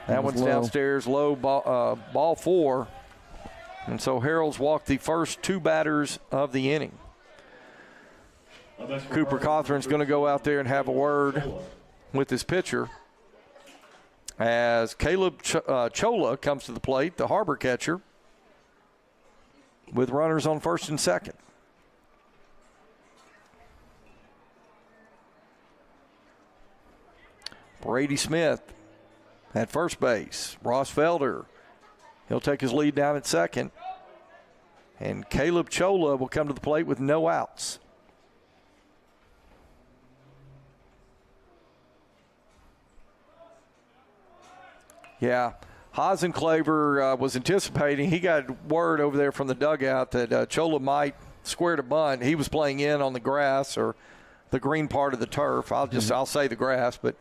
That one's downstairs, low, ball 4. And so Harold's walked the first 2 batters of the inning. Cooper Cothran's going to go out there and have a word with his pitcher as Caleb Chola comes to the plate, the HarBer catcher, with runners on first and second. Brady Smith at first base. Ross Felder, he'll take his lead down at second. And Caleb Chola will come to the plate with no outs. Yeah, Hasenclaver was anticipating. He got word over there from the dugout that Chola might square to bunt. He was playing in on the grass or the green part of the turf. I'll say the grass, but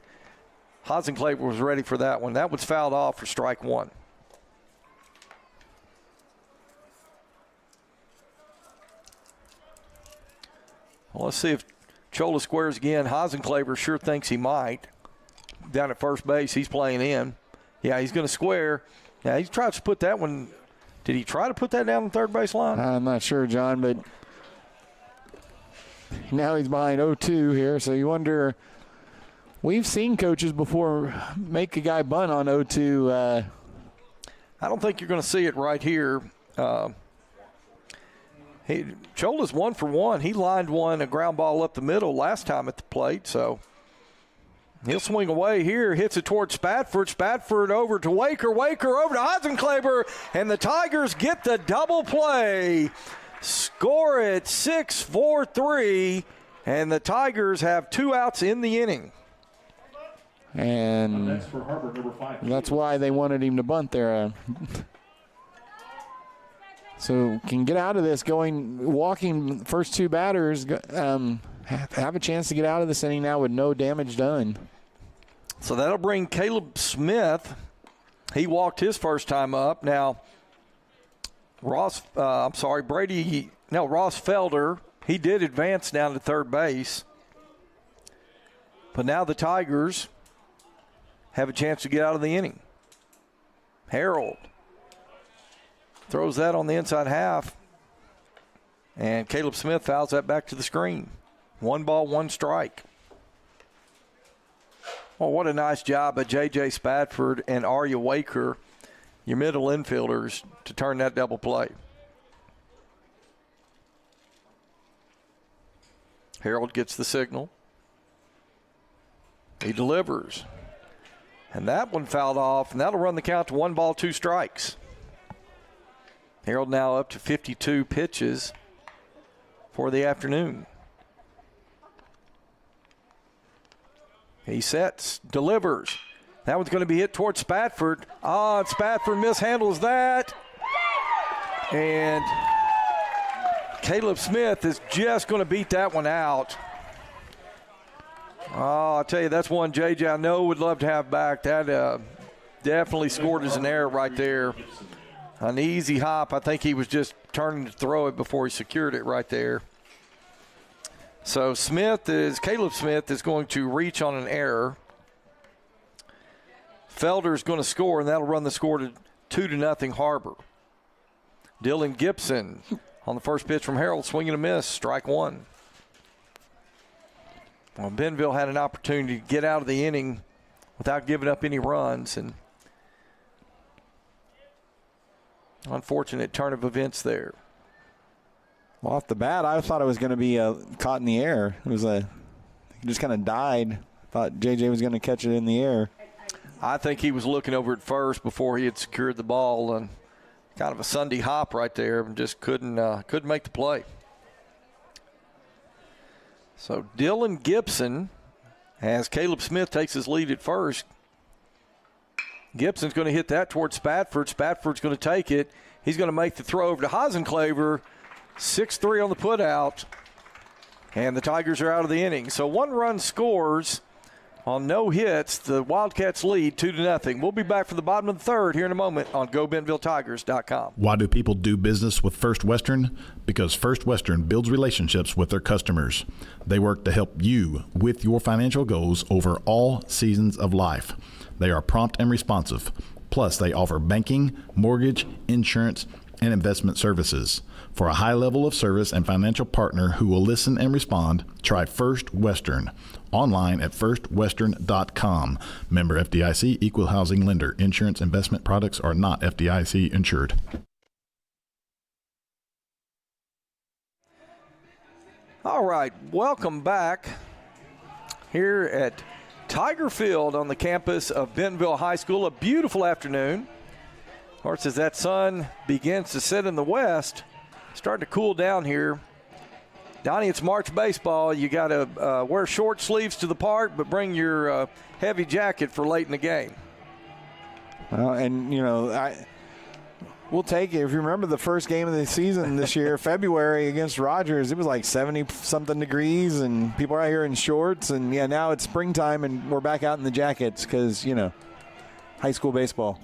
Hasenclaver was ready for that one. That was fouled off for strike 1. Well, let's see if Chola squares again. Hasenclaver sure thinks he might. Down at first base, he's playing in. Yeah, he's going to square. Yeah, he tries to put that one. Did he try to put that down the third base line? I'm not sure, John, but now he's behind 0-2 here, so you wonder. We've seen coaches before make a guy bunt on 0-2. I don't think you're going to see it right here. Chola's 1 for 1. He lined one, a ground ball up the middle last time at the plate, so he'll swing away here, hits it towards Spatford. Spatford over to Waker. Waker over to Hasenclaver, and the Tigers get the double play. Score it 6-4-3, and the Tigers have 2 outs in the inning. And that's why they wanted him to bunt there. So can get out of this walking first 2 batters, have a chance to get out of this inning now with no damage done. So that'll bring Caleb Smith. He walked his first time up. Now, Ross Felder, he did advance down to third base. But now the Tigers have a chance to get out of the inning. Harold throws that on the inside half, and Caleb Smith fouls that back to the screen. 1 ball, 1 strike. Well, what a nice job by J.J. Spatford and Arya Waker, your middle infielders, to turn that double play. Harold gets the signal. He delivers. And that one fouled off, and that'll run the count to 1 ball, 2 strikes. Harold now up to 52 pitches for the afternoon. He sets, delivers. That one's going to be hit towards Spatford. And Spatford mishandles that. And Caleb Smith is just going to beat that one out. I'll tell you, that's one JJ I know would love to have back. That definitely scored as an error right there. An easy hop. I think he was just turning to throw it before he secured it right there. So Caleb Smith is going to reach on an error. Felder's going to score, and that'll run the score to 2-0 HarBer. Dylan Gibson on the first pitch from Harold, swinging a miss, strike 1. Well, Bentonville had an opportunity to get out of the inning without giving up any runs, and unfortunate turn of events there. Well, off the bat, I thought it was going to be caught in the air. It just kind of died. Thought JJ was going to catch it in the air. I think he was looking over at first before he had secured the ball, and kind of a Sunday hop right there, and just couldn't make the play. So Dylan Gibson, as Caleb Smith takes his lead at first, Gibson's going to hit that towards Spatford. Spatford's going to take it. He's going to make the throw over to Hasenclaver. 6-3 on the putout, and the Tigers are out of the inning. So 1 run scores On no hits, the Wildcats lead 2-0. We'll be back for the bottom of the third here in a moment on GoBentonvilleTigers.com. Why do people do business with First Western? Because First Western builds relationships with their customers. They work to help you with your financial goals over all seasons of life. They are prompt and responsive. Plus, they offer banking, mortgage, insurance, and investment services. For a high level of service and financial partner who will listen and respond, try First Western. Online at firstwestern.com. Member FDIC, equal housing lender. Insurance investment products are not FDIC insured. All right, welcome back here at Tiger Field on the campus of Bentonville High School. A beautiful afternoon. Of course, as that sun begins to set in the west, starting to cool down here. Donnie, it's March baseball. You got to wear short sleeves to the park, but bring your heavy jacket for late in the game. Well, and, you know, we'll take it. If you remember the first game of the season this year, February against Rogers, it was like 70-something degrees, and people are out here in shorts. And, yeah, now it's springtime, and we're back out in the jackets because, you know, high school baseball.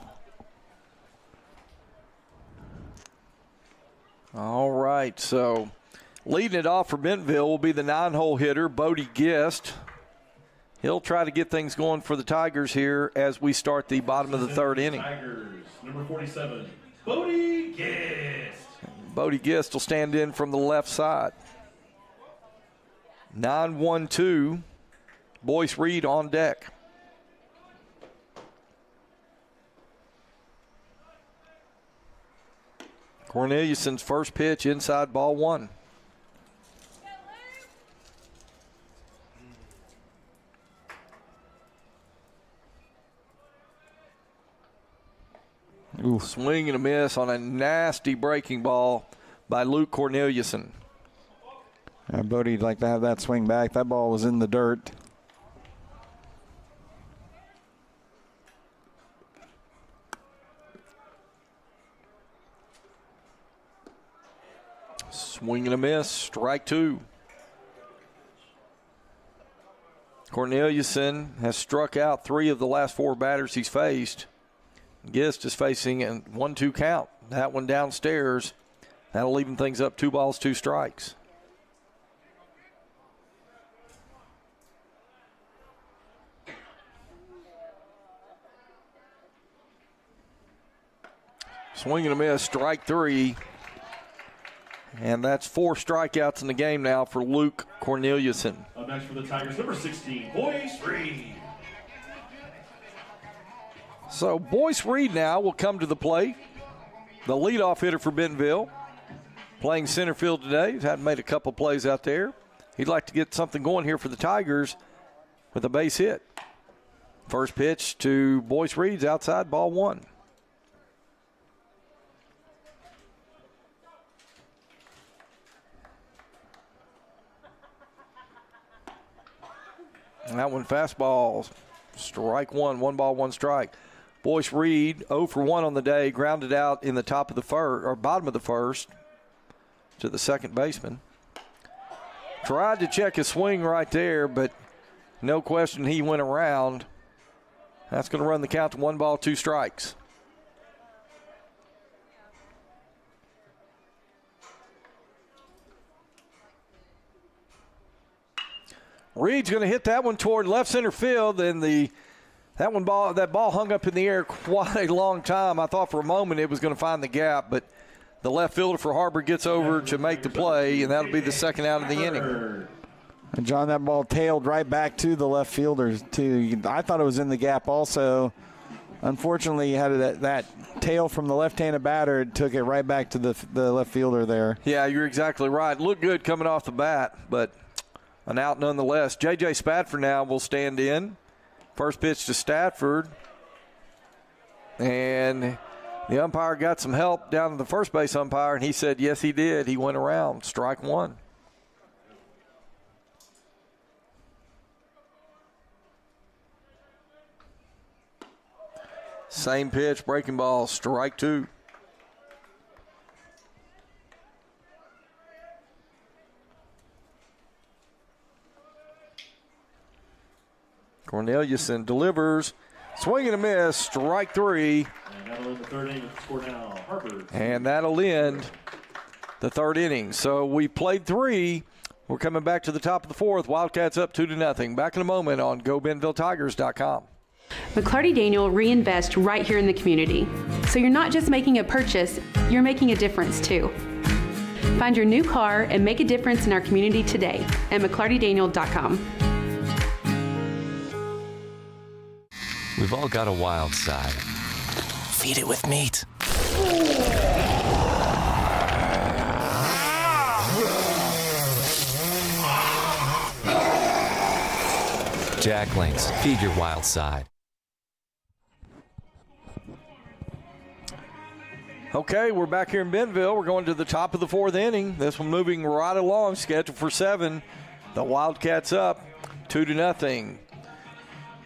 All right, so leading it off for Bentonville will be the 9-hole hitter, Bodie Gist. He'll try to get things going for the Tigers here as we start the bottom of the third inning. Tigers, number 47, Bodie Gist. Bodie Gist will stand in from the left side. 9-1-2, Boyce Reed on deck. Corneliuson's first pitch inside ball one. Ooh. Swing and a miss on a nasty breaking ball by Luke Corneliuson. Bodie'd like to have that swing back. That ball was in the dirt. Swing and a miss, strike two. Corneliuson has struck out 3 of the last 4 batters he's faced. Gist is facing a 1-2 count. That one downstairs. That'll even things up, 2 balls, 2 strikes. Swing and a miss, strike 3. And that's 4 strikeouts in the game now for Luke Corneliuson. Up next for the Tigers, number 16, Boyce Reed. So Boyce Reed now will come to the plate. The leadoff hitter for Bentonville. Playing center field today. He's had made a couple plays out there. He'd like to get something going here for the Tigers with a base hit. First pitch to Boyce Reed's outside, ball one. And that one fastball, strike one, 1 ball, 1 strike. Boyce Reed 0 for 1 on the day, grounded out in the top of the first or bottom of the first to the second baseman. Tried to check his swing right there, but no question he went around. That's going to run the count to 1 ball, 2 strikes. Reed's going to hit that one toward left center field, and that ball hung up in the air quite a long time. I thought for a moment it was going to find the gap, but the left fielder for HarBer gets over to make the play, and that'll be the second out of the inning. And John, that ball tailed right back to the left fielder too. I thought it was in the gap also. Unfortunately, you had that tail from the left-handed batter. It took it right back to the left fielder there. Yeah, you're exactly right. Looked good coming off the bat, but an out nonetheless. J.J. Spatford now will stand in. First pitch to Stafford. And the umpire got some help down to the first base umpire, and he said, yes, he did. He went around. Strike one. Same pitch, breaking ball, strike two. Corneliuson delivers. Swing and a miss. Strike three. And that'll end the third inning. Score now, HarBer. And that'll end the third inning. So we played three. We're coming back to the top of the fourth. Wildcats up 2-0. Back in a moment on GoBentonvilleTigers.com. McClarty Daniel reinvest right here in the community. So you're not just making a purchase, you're making a difference too. Find your new car and make a difference in our community today at McClartyDaniel.com. We've all got a wild side. Feed it with meat. Jacklings, feed your wild side. Okay, we're back here in Bentonville. We're going to the top of the fourth inning. This one moving right along, scheduled for 7. The Wildcats up 2-0.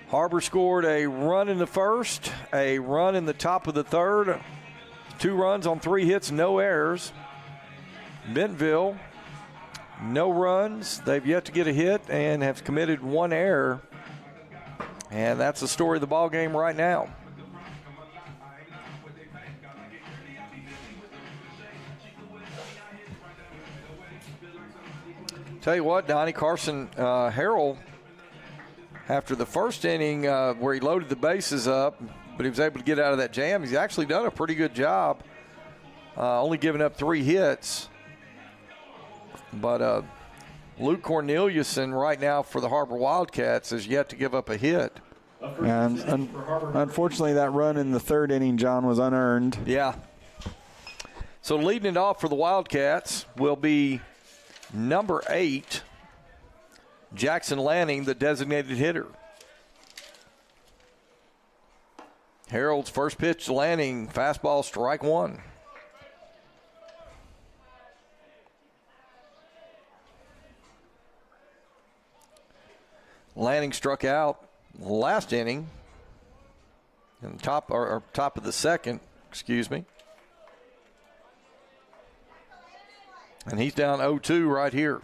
HarBer scored a run in the first, a run in the top of the third, 2 runs on 3 hits, no errors. Bentonville, no runs. They've yet to get a hit and have committed 1 error. And that's the story of the ball game right now. Tell you what, Donnie, Carson Harrell, after the first inning where he loaded the bases up, but he was able to get out of that jam, he's actually done a pretty good job, only giving up 3 hits. But Luke Corneliuson right now for the HarBer Wildcats has yet to give up a hit. And unfortunately, that run in the third inning, John, was unearned. Yeah. So leading it off for the Wildcats will be number 8, Jackson Lanning, the designated hitter. Harold's first pitch to Lanning, fastball, strike 1. Lanning struck out last inning in the top of the second, excuse me. And he's down 0-2 right here.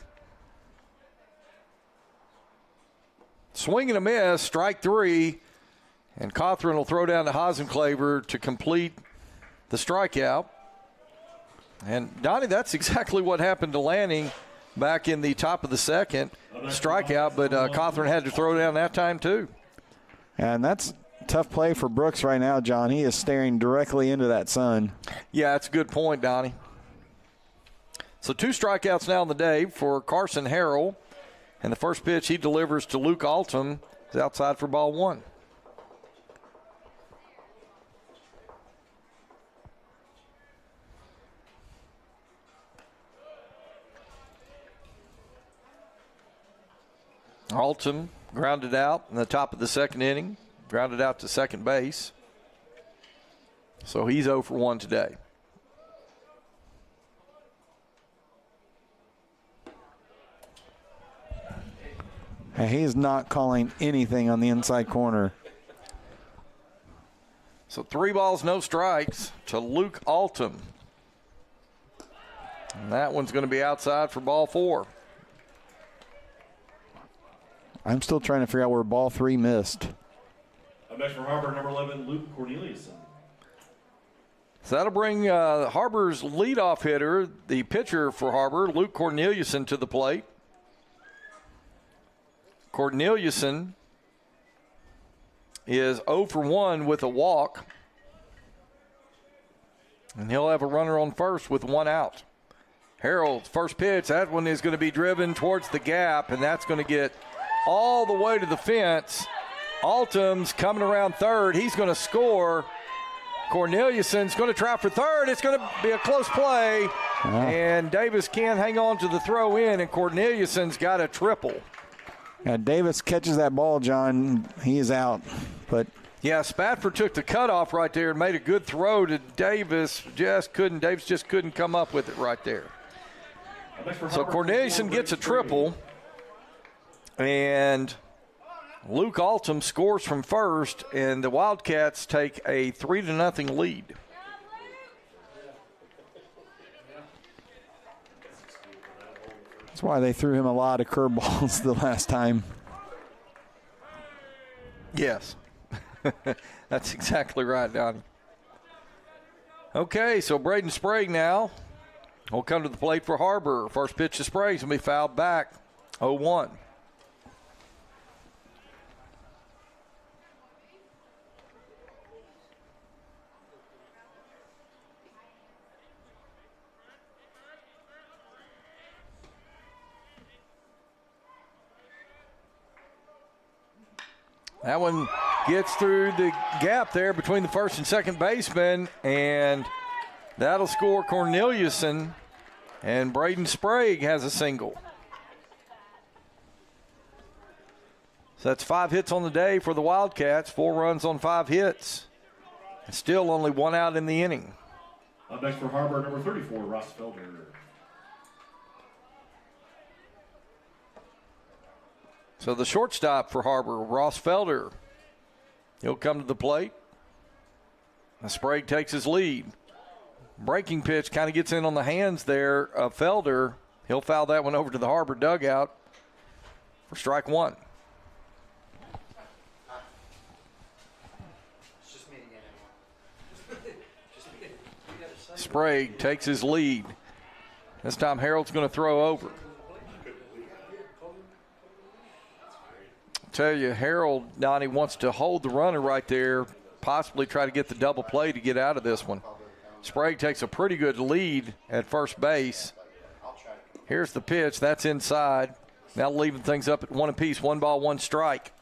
Swing and a miss, strike 3. And Cawthron will throw down to Hasenclaver to complete the strikeout. And, Donnie, that's exactly what happened to Lanning back in the top of the second. Strikeout, but Cawthron had to throw down that time too. And that's tough play for Brooks right now, John. He is staring directly into that sun. Yeah, that's a good point, Donnie. So 2 strikeouts now in the day for Carson Harrell. And the first pitch he delivers to Luke Altum is outside for ball 1. Altum grounded out in the top of the second inning, grounded out to second base. So he's 0 for 1 today. And he is not calling anything on the inside corner. So 3 balls, no strikes to Luke Altum. And that one's going to be outside for ball 4. I'm still trying to figure out where ball 3 missed. Up next for HarBer, number 11, Luke Corneliuson. So that'll bring HarBer's leadoff hitter, the pitcher for HarBer, Luke Corneliuson, to the plate. Corneliuson is 0 for 1 with a walk. And he'll have a runner on first with 1 out. Harold's first pitch, that one is going to be driven towards the gap, and that's going to get all the way to the fence. Altum's coming around third. He's going to score. Corneliuson's going to try for third. It's going to be a close play. And Davis can't hang on to the throw in, and Corneliuson's got a triple. Yeah, Davis catches that ball, John. He is out. But yeah, Spatford took the cutoff right there and made a good throw to Davis. Davis just couldn't come up with it right there. So Corneliuson gets a triple. And Luke Altum scores from first, and the Wildcats take a 3-0 lead. that's why they threw him a lot of curveballs the last time. Yes. That's exactly right, Donnie. Okay, so Braden Sprague now will come to the plate for HarBer. First pitch to Sprague's going to be fouled back, 0-1. That one gets through the gap there between the first and second baseman, and that'll score Corneliuson, and Braden Sprague has a single. So that's 5 hits on the day for the Wildcats, 4 runs on 5 hits. And still only 1 out in the inning. Up next for HarBer, number 34, Ross Felder. So the shortstop for HarBer, Ross Felder, he'll come to the plate. And Sprague takes his lead. Breaking pitch kind of gets in on the hands there of Felder. He'll foul that one over to the HarBer dugout for strike 1. Sprague takes his lead. This time Harold's going to throw over. Tell you, Harold, Donnie, wants to hold the runner right there, possibly try to get the double play to get out of this one. Sprague takes a pretty good lead at first base. Here's the pitch. That's inside. Now leaving things up at 1 apiece. 1 ball, 1 strike.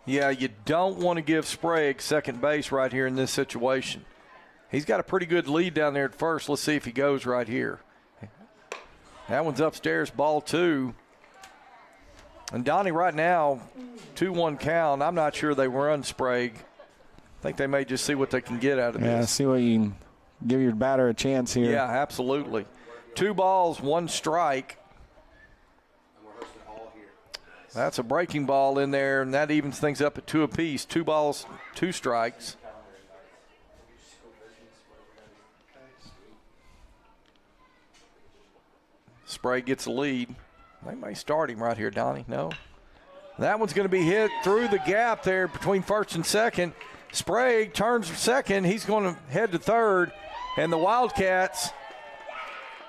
Yeah, you don't want to give Sprague second base right here in this situation. He's got a pretty good lead down there at first. Let's see if he goes right here. That one's upstairs, ball 2. And Donnie, right now, 2-1 count. I'm not sure they run Sprague. I think they may just see what they can get out of this. Yeah, see what you can give your batter a chance here. Yeah, absolutely. 2 balls, 1 strike. That's a breaking ball in there, and that evens things up at 2 apiece. 2 balls, 2 strikes. Sprague gets the lead. They may start him right here, Donnie. No. That one's going to be hit through the gap there between first and second. Sprague turns second. He's going to head to third, and the Wildcats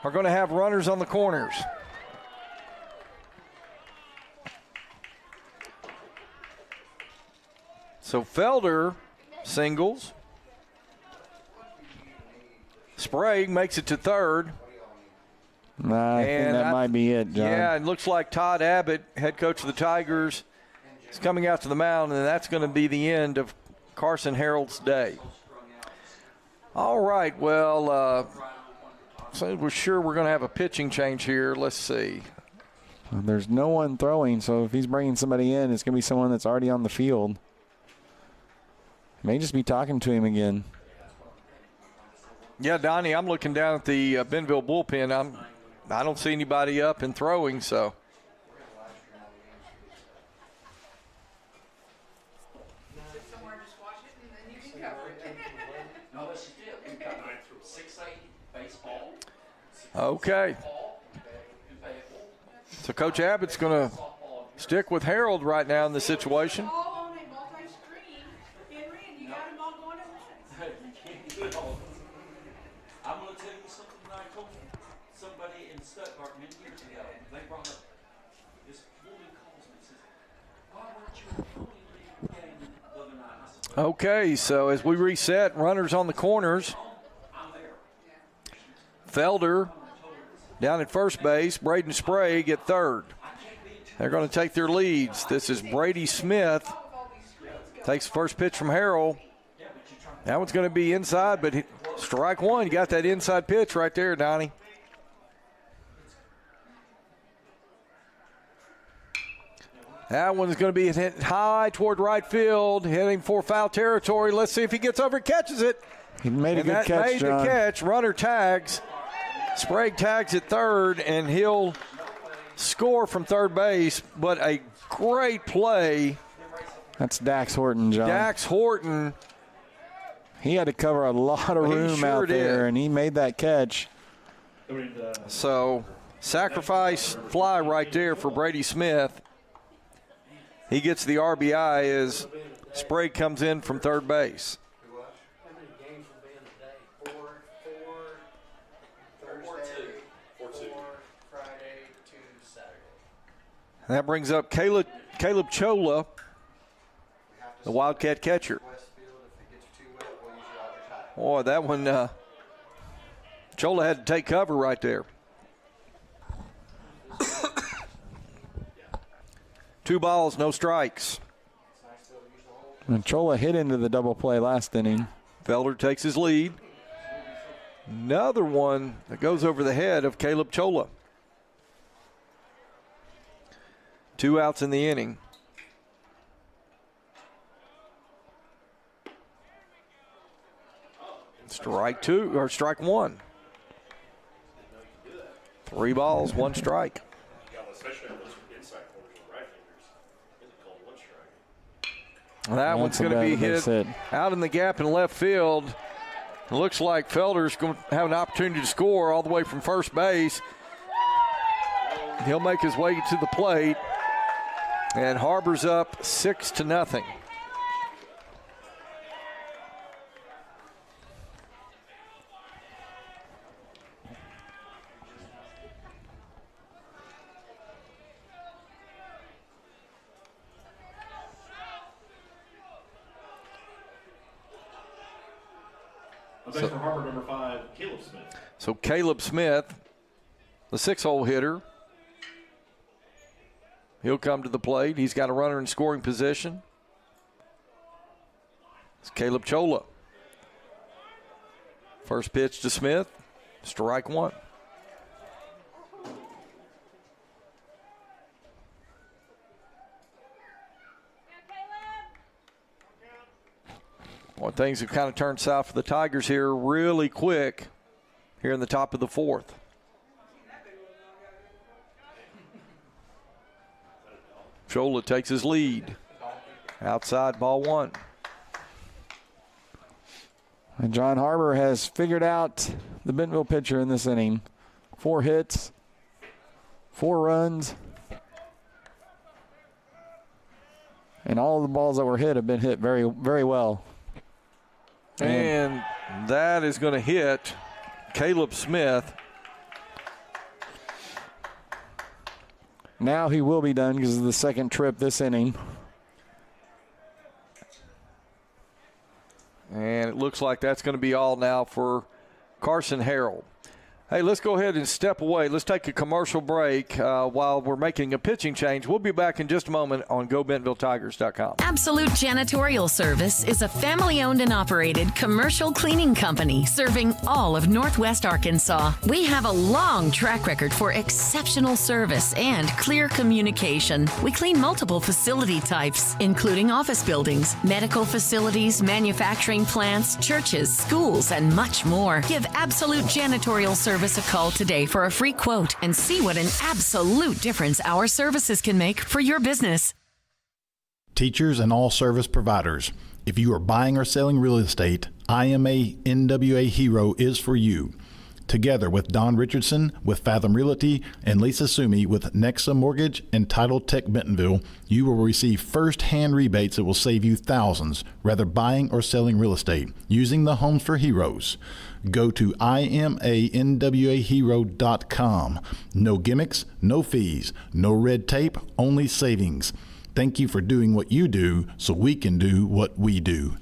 are going to have runners on the corners. So Felder singles. Sprague makes it to third. I think that might be it, John. Yeah, it looks like Todd Abbott, head coach of the Tigers, is coming out to the mound, and that's going to be the end of Carson Harold's day. All right, well, so we're sure we're going to have a pitching change here. Let's see. Well, there's no one throwing, so if he's bringing somebody in, it's going to be someone that's already on the field. May just be talking to him again. Yeah, Donnie, I'm looking down at the Bentonville bullpen. I don't see anybody up and throwing, so. Okay. So Coach Abbott's going to stick with Harold right now in the situation. Okay, so as we reset, runners on the corners. Felder down at first base, Braden Sprague at third. They're going to take their leads. This is Brady Smith. Takes the first pitch from Harold. That one's going to be inside, but strike 1. You got that inside pitch right there, Donnie. That one's going to be hit high toward right field, heading for foul territory. Let's see if he gets over and catches it. He made a good catch, John. Made the catch. Runner tags. Sprague tags at third, and he'll score from third base. But a great play. That's Dax Horton, John. Dax Horton. He had to cover a lot of room out there, and he made that catch. So Sacrifice fly right there for Brady Smith. He gets the RBI as Sprague comes in from third base. That brings up Caleb Chola, the Wildcat catcher. Boy, that one, Chola had to take cover right there. 2 balls, no strikes. And Chola hit into the double play last inning. Felder takes his lead. Another one that goes over the head of Caleb Chola. 2 outs in the inning. Strike 1. 3 balls, 1 strike. That one's going to be hit out in the gap in left field. It looks like Felder's going to have an opportunity to score all the way from first base. He'll make his way to the plate. And HarBer's up 6-0. Base for HarBer, number 5, Caleb Smith. So Caleb Smith, the 6-hole hitter, he'll come to the plate. He's got a runner in scoring position. It's Caleb Chola. First pitch to Smith, strike 1. Well, things have kind of turned south for the Tigers here really quick here in the top of the 4th. Chola takes his lead. Outside, ball 1. And John HarBer has figured out the Bentonville pitcher in this inning. 4 hits, 4 runs, and all of the balls that were hit have been hit very, very well. And that is going to hit Caleb Smith. Now he will be done because of the second trip this inning. And it looks like that's going to be all now for Carson Harrell. Hey, let's go ahead and step away. Let's take a commercial break while we're making a pitching change. We'll be back in just a moment on GoBentonvilleTigers.com. Absolute Janitorial Service is a family-owned and operated commercial cleaning company serving all of Northwest Arkansas. We have a long track record for exceptional service and clear communication. We clean multiple facility types, including office buildings, medical facilities, manufacturing plants, churches, schools, and much more. Give Absolute Janitorial Service a call today for a free quote and see what an absolute difference our services can make for your business. Teachers and all service providers, if you are buying or selling real estate, IMA NWA Hero is for you. Together with Don Richardson with Fathom Realty and Lisa Sumi with Nexa Mortgage and Title Tech Bentonville, you will receive first-hand rebates that will save you thousands, whether buying or selling real estate, using the Homes for Heroes. Go to IMANWAHero.com. No gimmicks, no fees, no red tape, only savings. Thank you for doing what you do so we can do what we do.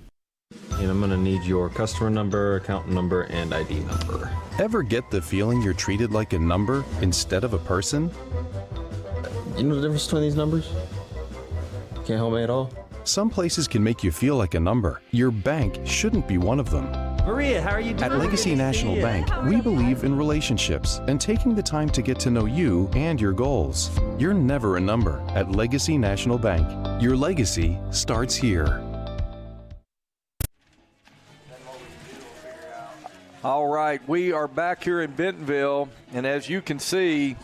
And I'm going to need your customer number, account number, and ID number. Ever get the feeling you're treated like a number instead of a person? You know the difference between these numbers? Can't help me at all? Some places can make you feel like a number. Your bank shouldn't be one of them. Maria, how are you doing? At Legacy National Bank, we believe in relationships and taking the time to get to know you and your goals. You're never a number at Legacy National Bank. Your legacy starts here. All right, we are back here in Bentonville, and as you can see,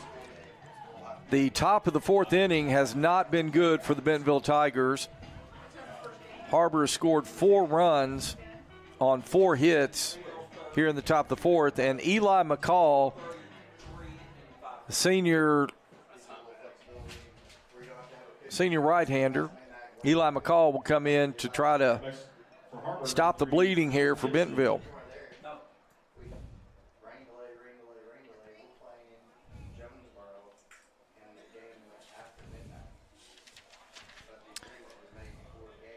the top of the 4th inning has not been good for the Bentonville Tigers. HarBer has scored 4 runs on 4 hits here in the top of the 4th, and Eli McCall The senior right-hander, Eli McCall, will come in to try to stop the bleeding here for Bentonville.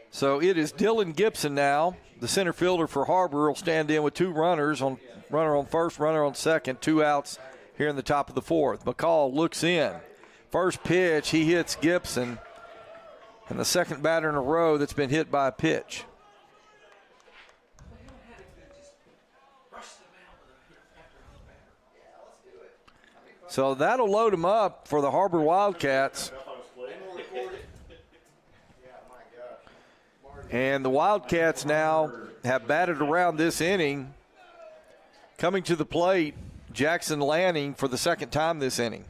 So it is Dylan Gibson now. The center fielder for HarBer will stand in with two runners, runner on first, runner on second, 2 outs here in the top of the fourth. McCall looks in. First pitch, he hits Gibson, and the second batter in a row that's been hit by a pitch. So that'll load him up for the HarBer Wildcats. And the Wildcats now have batted around this inning. Coming to the plate, Jackson Lanning for the second time this inning.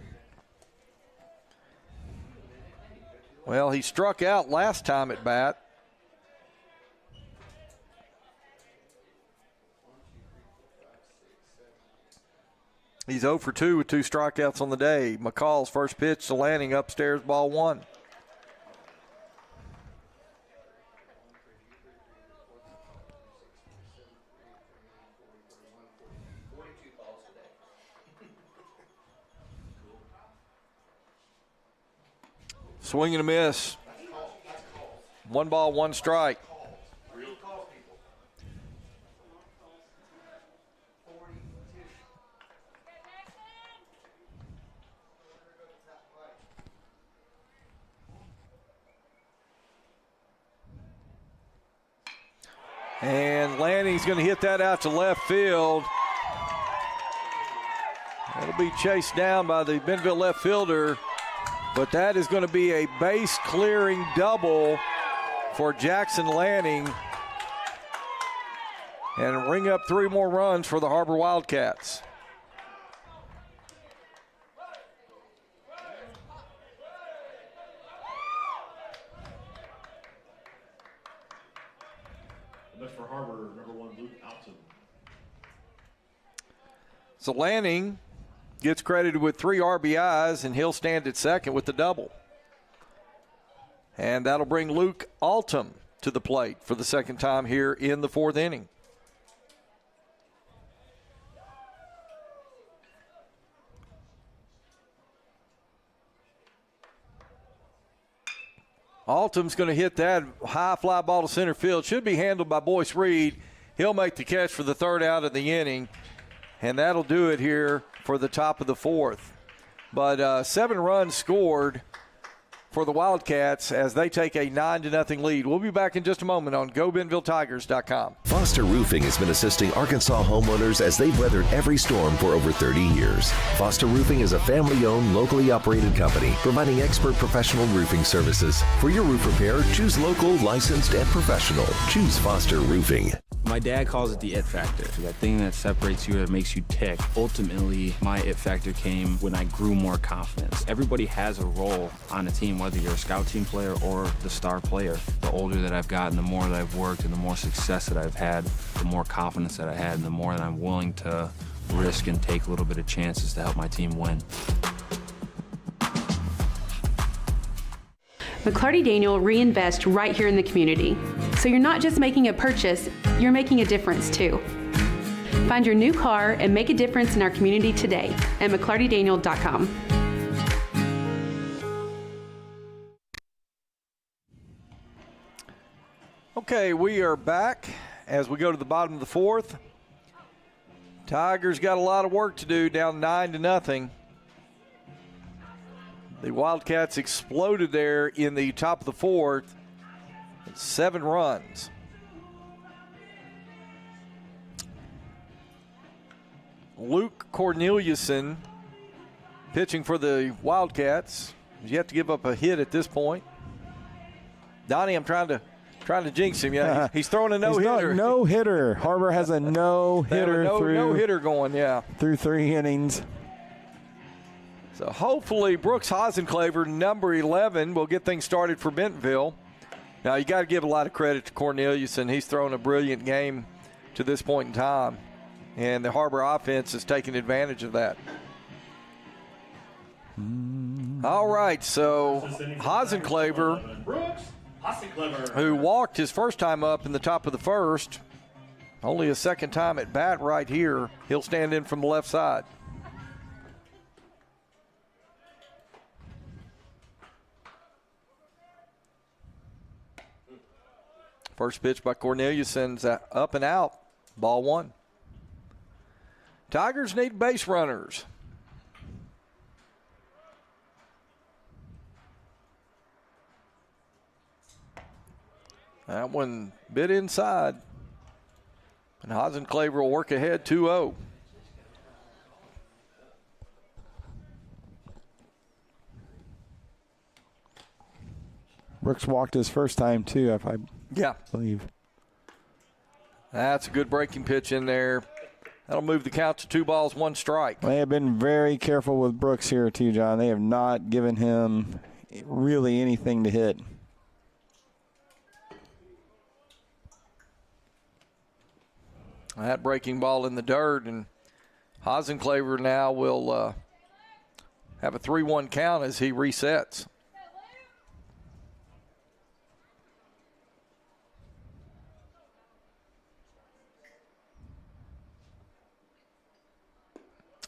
Well, he struck out last time at bat. He's 0 for 2 with 2 strikeouts on the day. McCall's first pitch to Lanning, upstairs, ball 1. Swing and a miss. 1 ball, 1 strike. And Lanning's going to hit that out to left field. It'll be chased down by the Bentonville left fielder. But that is going to be a base-clearing double for Jackson Lanning and ring up 3 more runs for the HarBer Wildcats. Next for HarBer, number 1, Luke Alton. So Lanning gets credited with 3 RBIs, and he'll stand at second with the double. And that'll bring Luke Altum to the plate for the second time here in the 4th inning. Altum's going to hit that high fly ball to center field. Should be handled by Boyce Reed. He'll make the catch for the 3rd out of the inning. And that'll do it here for the top of the 4th. But 7 runs scored for the Wildcats as they take a 9-0 lead. We'll be back in just a moment on GoBentonvilleTigers.com. Foster Roofing has been assisting Arkansas homeowners as they've weathered every storm for over 30 years. Foster Roofing is a family-owned, locally operated company providing expert professional roofing services. For your roof repair, choose local, licensed, and professional. Choose Foster Roofing. My dad calls it the it factor, that thing that separates you, that makes you tick. Ultimately, my it factor came when I grew more confidence. Everybody has a role on a team, whether you're a scout team player or the star player. The older that I've gotten, the more that I've worked and the more success that I've had, the more confidence that I had, and the more that I'm willing to risk and take a little bit of chances to help my team win. McClarty Daniel reinvest right here in the community. So you're not just making a purchase, you're making a difference too. Find your new car and make a difference in our community today at McClartyDaniel.com. Okay, we are back as we go to the bottom of the 4th. Tigers got a lot of work to do, down 9-0. The Wildcats exploded there in the top of the 4th. 7 runs. Luke Corneliuson pitching for the Wildcats. He's yet to give up a hit at this point. Donnie, I'm trying to jinx him. Yeah, he's throwing a no-hitter. No-hitter. HarBer has a no-hitter no-hitter going, yeah. Through 3 innings. So hopefully Brooks Hosenclaver, number 11, will get things started for Bentonville. Now, you got to give a lot of credit to Corneliuson. He's thrown a brilliant game to this point in time, and the HarBer offense has taken advantage of that. All right, so Hasenclever, who walked his first time up in the top of the first, only a second time at bat right here. He'll stand in from the left side. First pitch by Corneliuson's up and out. Ball one. Tigers need base runners. That one bit inside. And Hasenclever will work ahead 2-0. Brooks walked his first time, too, if I believe. That's a good breaking pitch in there. That'll move the count to 2 balls, 1 strike. They have been very careful with Brooks here, too, John. They have not given him really anything to hit. That breaking ball in the dirt, and Hasenclever now will have a 3-1 count as he resets.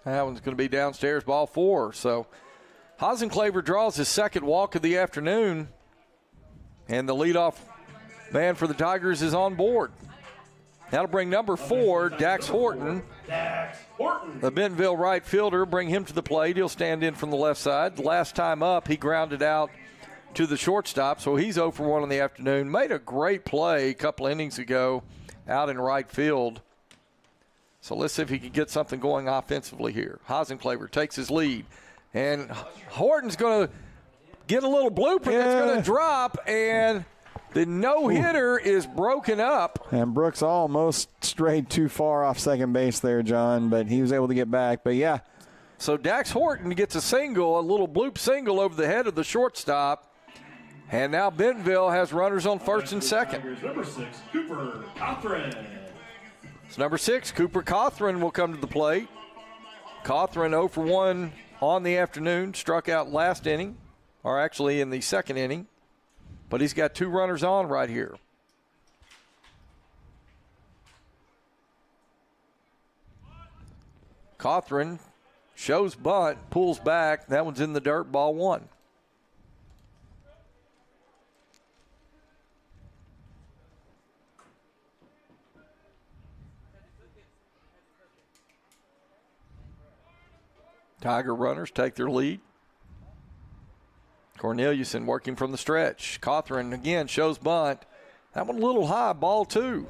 That one's going to be downstairs, ball 4. So Hasenclever draws his second walk of the afternoon, and the leadoff man for the Tigers is on board. That'll bring number 4, Dax Horton. The Bentonville right fielder, bring him to the plate. He'll stand in from the left side. Last time up, he grounded out to the shortstop, so he's 0 for 1 in the afternoon. Made a great play a couple innings ago out in right field. So let's see if he can get something going offensively here. Hasenclever takes his lead, and Horton's going to get a little blooper that's going to drop, and the no-hitter is broken up. And Brooks almost strayed too far off second base there, John, but he was able to get back. But, yeah. So Dax Horton gets a single, a little bloop single over the head of the shortstop. And now Bentonville has runners on first and second. Number 6, Cooper Cothran. So number 6, Cooper Cothran will come to the plate. Cothran 0 for 1 on the afternoon, struck out last inning, or actually in the second inning. But he's got 2 runners on right here. Cothran shows bunt, pulls back. That one's in the dirt, ball 1. Tiger runners take their lead. Corneliuson working from the stretch. Cothran again shows bunt. That one a little high, ball 2.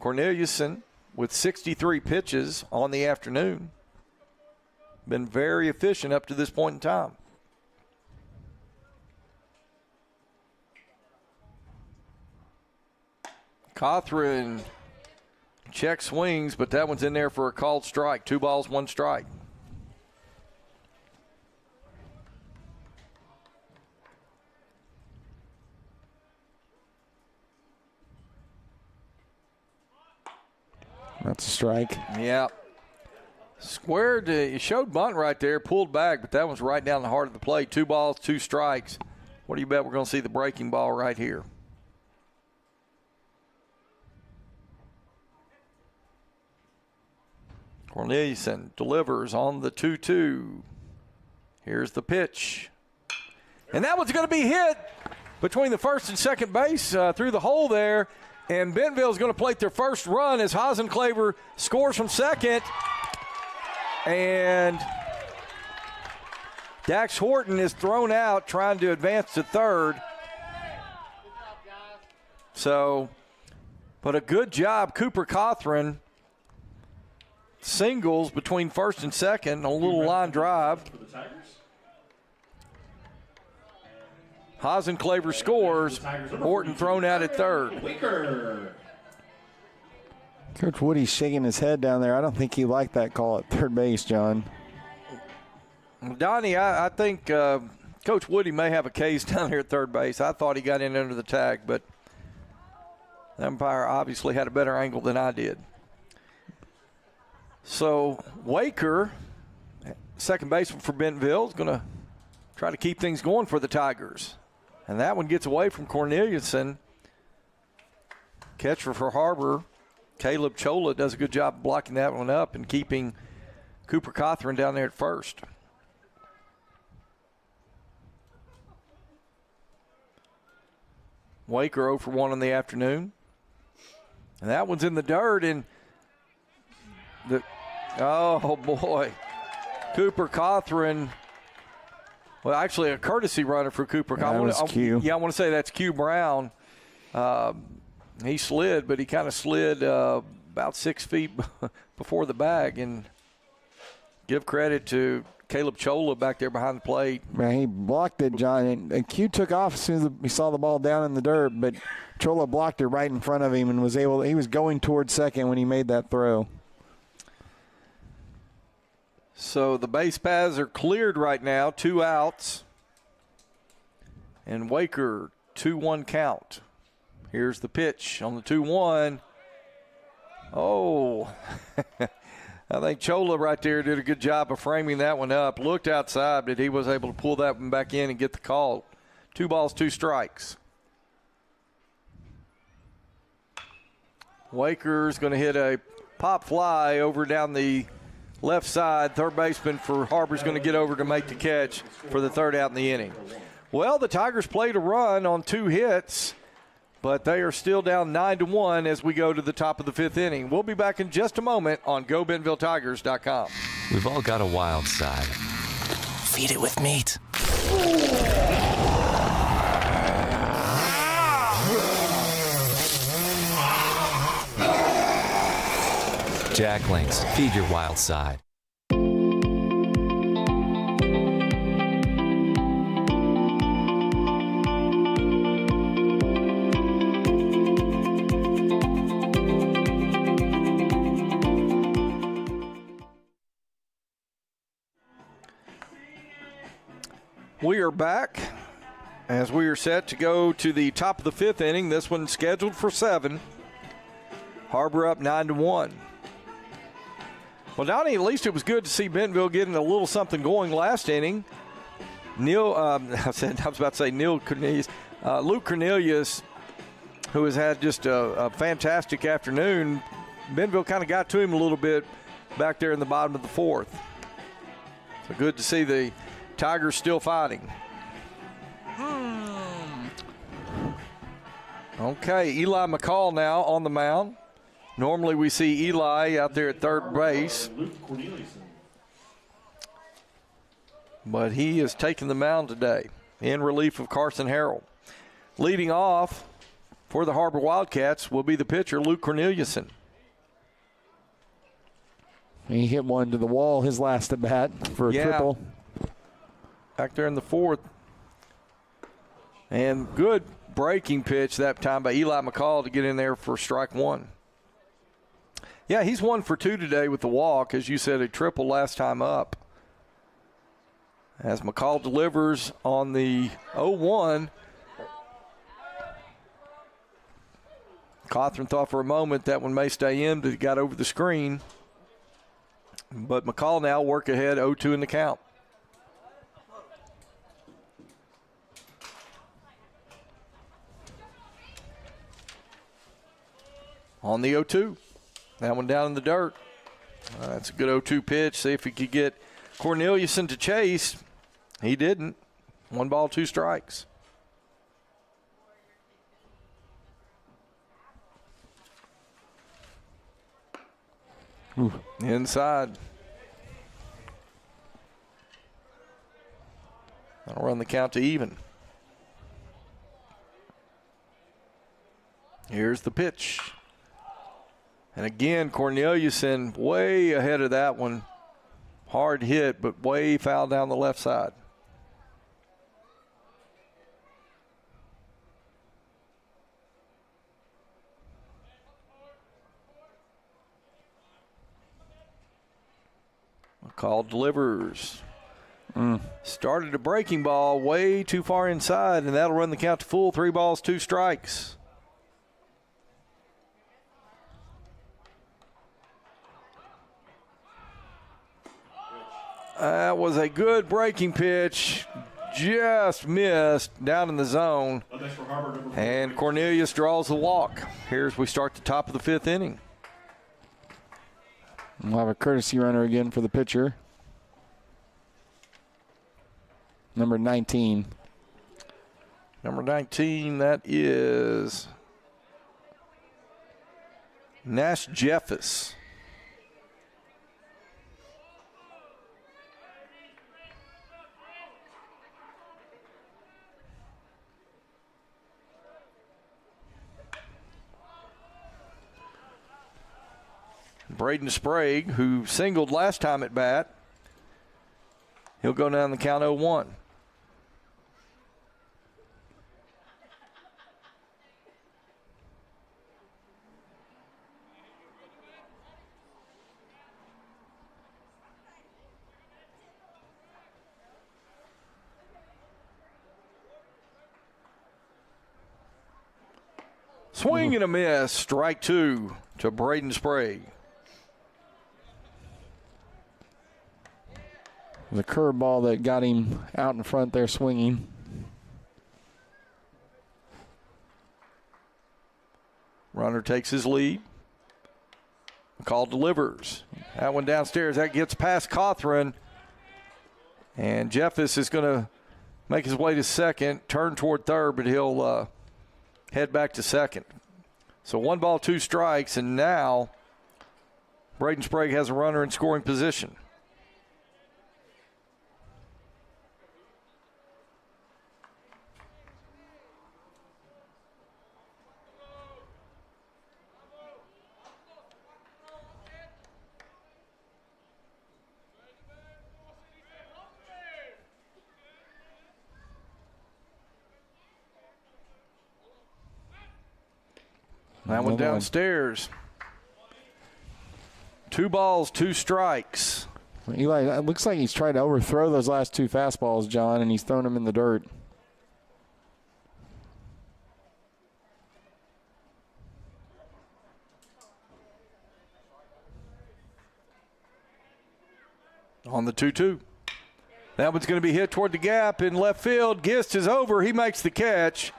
Corneliuson with 63 pitches on the afternoon. Been very efficient up to this point in time. Cothran check swings, but that one's in there for a called strike. 2 balls, 1 strike. That's a strike. Yeah. Squared, he showed bunt right there, pulled back, but that one's right down the heart of the plate. 2 balls, 2 strikes. What do you bet we're going to see the breaking ball right here? Corneliuson delivers on the 2-2. Here's the pitch. And that one's going to be hit between the first and second base through the hole there. And Bentonville's going to plate their first run as Hasenclever scores from second. And Dax Horton is thrown out trying to advance to third. So, but a good job, Cooper Cothran. Singles between first and second, a little line drive. Hasenclever scores. Horton thrown out at third. Coach Woody's shaking his head down there. I don't think he liked that call at third base, John. Donnie, I think Coach Woody may have a case down here at third base. I thought he got in under the tag, but the umpire obviously had a better angle than I did. So Waker second baseman for Bentonville, is going to try to keep things going for the Tigers. And that one gets away from Corneliuson. Catcher for HarBer, Caleb Chola, does a good job blocking that one up and keeping Cooper Cothran down there at first. Waker 0 for 1 in the afternoon. And that one's in the dirt. And oh, boy. Cooper Cothran. Well, actually, a courtesy runner for Cooper Cothran. I want to say that's Q Brown. He slid, but he kind of slid about 6 feet before the bag. And give credit to Caleb Chola back there behind the plate. Man, he blocked it, John. And Q took off as soon as he saw the ball down in the dirt, but Chola blocked it right in front of him and he was going towards second when he made that throw. So the base paths are cleared right now, 2 outs. And Waker, 2-1 count. Here's the pitch on the 2-1. Oh, I think Chola right there did a good job of framing that one up. Looked outside, but he was able to pull that one back in and get the call. 2 balls, 2 strikes. Waker's going to hit a pop fly over down the left side. Third baseman for HarBer's going to get over to make the catch for the 3rd out in the inning. Well, the Tigers played a run on 2 hits, but they are still down 9-1 as we go to the top of the 5th inning. We'll be back in just a moment on GoBentonvilleTigers.com. We've all got a wild side. Feed it with meat. Jack Links, feed your wild side. We are back as we are set to go to the top of the 5th inning. This one scheduled for 7. HarBer up 9-1. Well, Donnie, at least it was good to see Bentonville getting a little something going last inning. Luke Cornelius, who has had just a fantastic afternoon. Bentonville kind of got to him a little bit back there in the bottom of the 4th. So good to see the Tigers still fighting. Okay, Eli McCall now on the mound. Normally we see Eli out there at third base. But he is taking the mound today in relief of Carson Harrell. Leading off for the HarBer Wildcats will be the pitcher, Luke Corneliuson. He hit one to the wall his last at bat for a triple. Back there in the 4th. And good breaking pitch that time by Eli McCall to get in there for strike 1. Yeah, he's 1 for 2 today with the walk. As you said, a triple last time up. As McCall delivers on the 0-1. Cothran thought for a moment that one may stay in, but he got over the screen. But McCall now work ahead, 0-2 in the count. On the 0-2. That one down in the dirt. That's a good 0-2 pitch. See if he could get Corneliuson to chase. He didn't. 1 ball, 2 strikes. Ooh. Inside. That'll run the count to even. Here's the pitch. And again, Corneliuson way ahead of that one. Hard hit, but way foul down the left side. McCall delivers. Started a breaking ball way too far inside, and that'll run the count to full. 3 balls, 2 strikes. That was a good breaking pitch. Just missed down in the zone. And Cornelius draws the walk. Here's we start the top of the 5th inning. We'll have a courtesy runner again for the pitcher. Number 19. Number 19, that is Nash Jeffis. Braden Sprague, who singled last time at bat, he'll go down the count 0-1. Swing and a miss, strike 2 to Braden Sprague. The curveball that got him out in front there swinging. Runner takes his lead. McCall delivers. That one downstairs. That gets past Cawthron. And Jeffis is going to make his way to second, turn toward third, but he'll head back to second. So 1 ball, 2 strikes, and now Braden Sprague has a runner in scoring position. That one downstairs. 2 balls, 2 strikes. Eli, it looks like he's tried to overthrow those last 2 fastballs, John, and he's thrown them in the dirt. On the 2-2. That one's going to be hit toward the gap in left field. Gist is over. He makes the catch.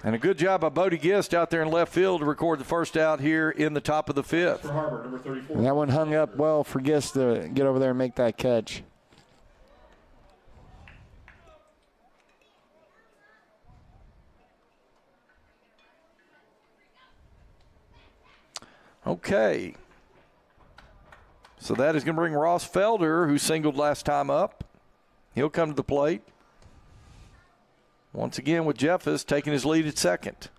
And a good job by Bodie Gist out there in left field to record the first out here in the top of the 5th. For HarBer, number 34. And that one hung up well for Gist to get over there and make that catch. Okay. So that is going to bring Ross Felder, who singled last time up. He'll come to the plate. Once again with Jeffis taking his lead at second.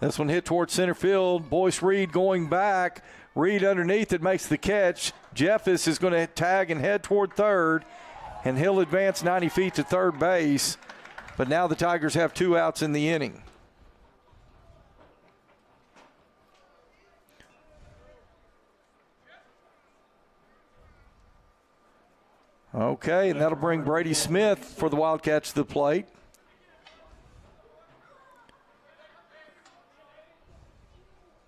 This one hit towards center field. Boyce Reed going back. Reed underneath it makes the catch. Jeffis is going to tag and head toward third, and he'll advance 90 feet to third base. But now the Tigers have 2 outs in the inning. Okay, and that'll bring Brady Smith for the Wildcats to the plate.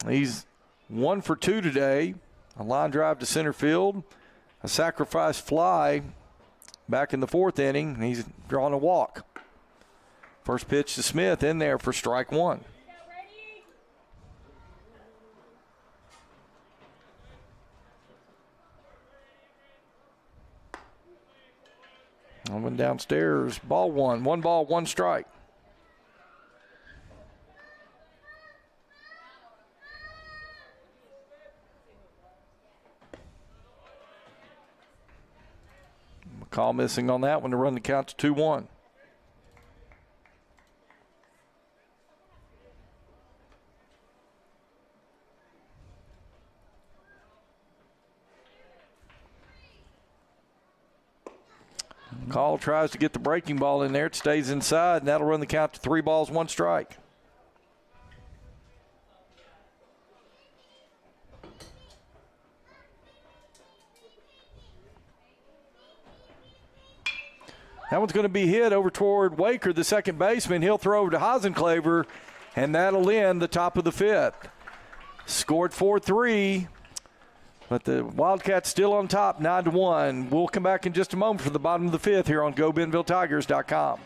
He's 1 for 2 today. A line drive to center field, a sacrifice fly back in the 4th inning, and he's drawn a walk. First pitch to Smith in there for strike 1. One downstairs, ball 1. 1 ball, 1 strike. McCall missing on that one to run the count to 2-1. Call tries to get the breaking ball in there. It stays inside, and that'll run the count to 3 balls, 1 strike. That one's going to be hit over toward Waker, the second baseman. He'll throw over to Hasenclaver, and that'll end the top of the 5th. scored 4-3. But the Wildcats still on top, 9-1. We'll come back in just a moment for the bottom of the fifth here on GoBentonvilleTigers.com.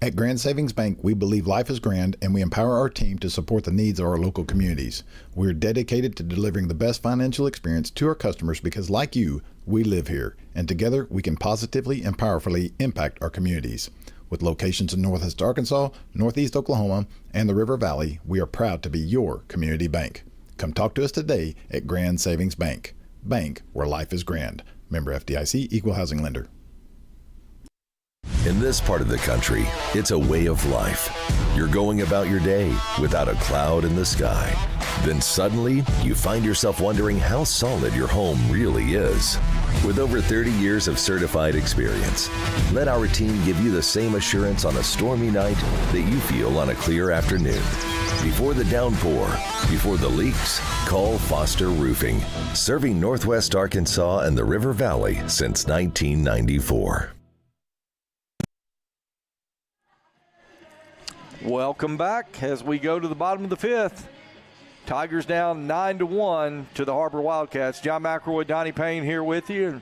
At Grand Savings Bank, we believe life is grand and we empower our team to support the needs of our local communities. We're dedicated to delivering the best financial experience to our customers because, like you, we live here, and together we can positively and powerfully impact our communities. With locations in Northwest Arkansas, Northeast Oklahoma, and the River Valley, we are proud to be your community bank. Come talk to us today at Grand Savings Bank. Bank where life is grand. Member FDIC, Equal Housing Lender. In this part of the country, it's a way of life. You're going about your day without a cloud in the sky. Then suddenly, you find yourself wondering how solid your home really is. With over 30 years of certified experience, let our team give you the same assurance on a stormy night that you feel on a clear afternoon. Before the downpour, before the leaks, call Foster Roofing, serving Northwest Arkansas and the River Valley since 1994. Welcome back as we go to the bottom of the fifth. Tigers down 9-1 to the HarBer Wildcats. John McElroy, Donnie Payne here with you. And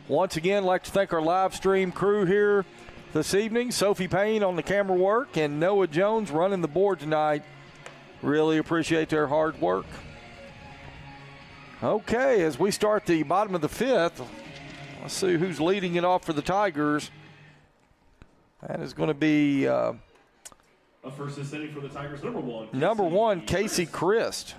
once again, I'd like to thank our live stream crew here this evening. Sophie Payne on the camera work and Noah Jones running the board tonight. Really appreciate their hard work. Okay, as we start the bottom of the fifth, let's see who's leading it off for the Tigers. That is going to be first inning for the Tigers, number one, Casey Christ.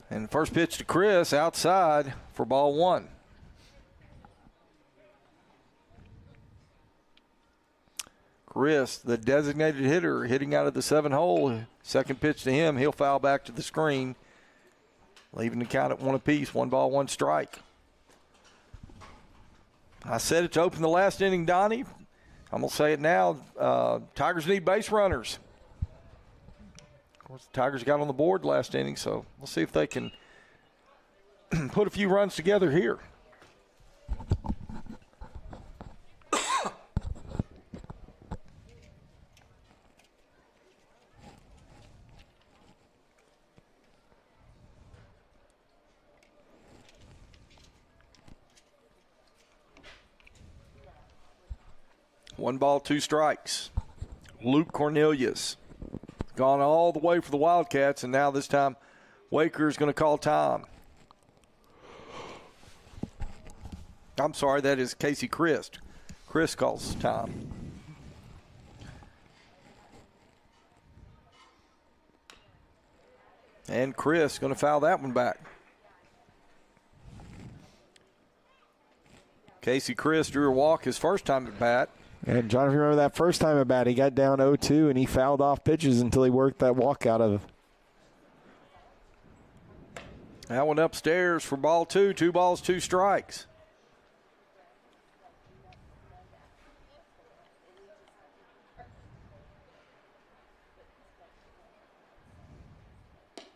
And first pitch to Chris outside for ball one. Chris, the designated hitter, hitting out of the 7-hole. Second pitch to him, he'll foul back to the screen, leaving the count at 1 apiece, 1 ball, 1 strike. I said it to open the last inning, Donnie. I'm going to say it now. Tigers need base runners. Of course, the Tigers got on the board last inning, so we'll see if they can put a few runs together here. One ball, 2 strikes. Luke Cornelius gone all the way for the Wildcats, and now this time Waker is going to call time. I'm sorry, that is Casey Christ. Chris calls time. And Chris going to foul that one back. Casey Christ drew a walk his first time at bat. And John, if you remember that first time at bat, he got down 0-2 and he fouled off pitches until he worked that walk out of. That one upstairs for ball 2. 2 balls, 2 strikes.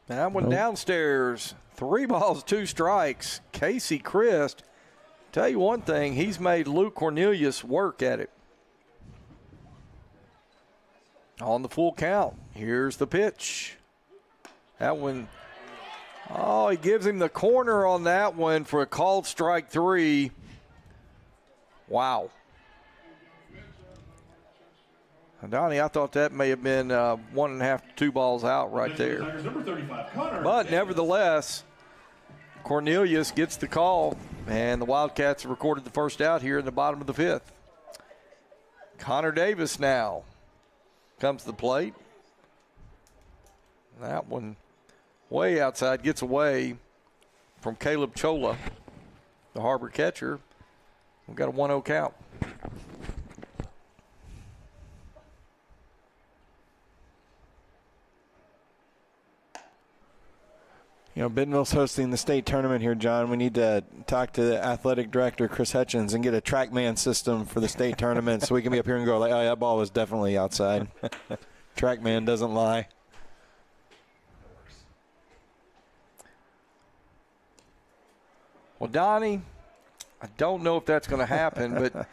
That one downstairs. 3 balls, 2 strikes. Casey Christ. Tell you one thing, he's made Luke Cornelius work at it. On the full count, here's the pitch. That one, oh, he gives him the corner on that one for a called strike 3. Wow. Donnie, I thought that may have been 1.5 to 2 balls out right there. But nevertheless, Cornelius gets the call, and the Wildcats have recorded the first out here in the bottom of the fifth. Connor Davis now comes to the plate. That one way outside, gets away from Caleb Chola. the HarBer catcher. We've got a 1-0 count. You know, Bentonville's hosting the state tournament here, John. We need to talk to the athletic director, Chris Hutchins, and get a TrackMan system for the state tournament so we can be up here and go like, oh, that ball was definitely outside. TrackMan doesn't lie. Well, Donnie, I don't know if that's going to happen, but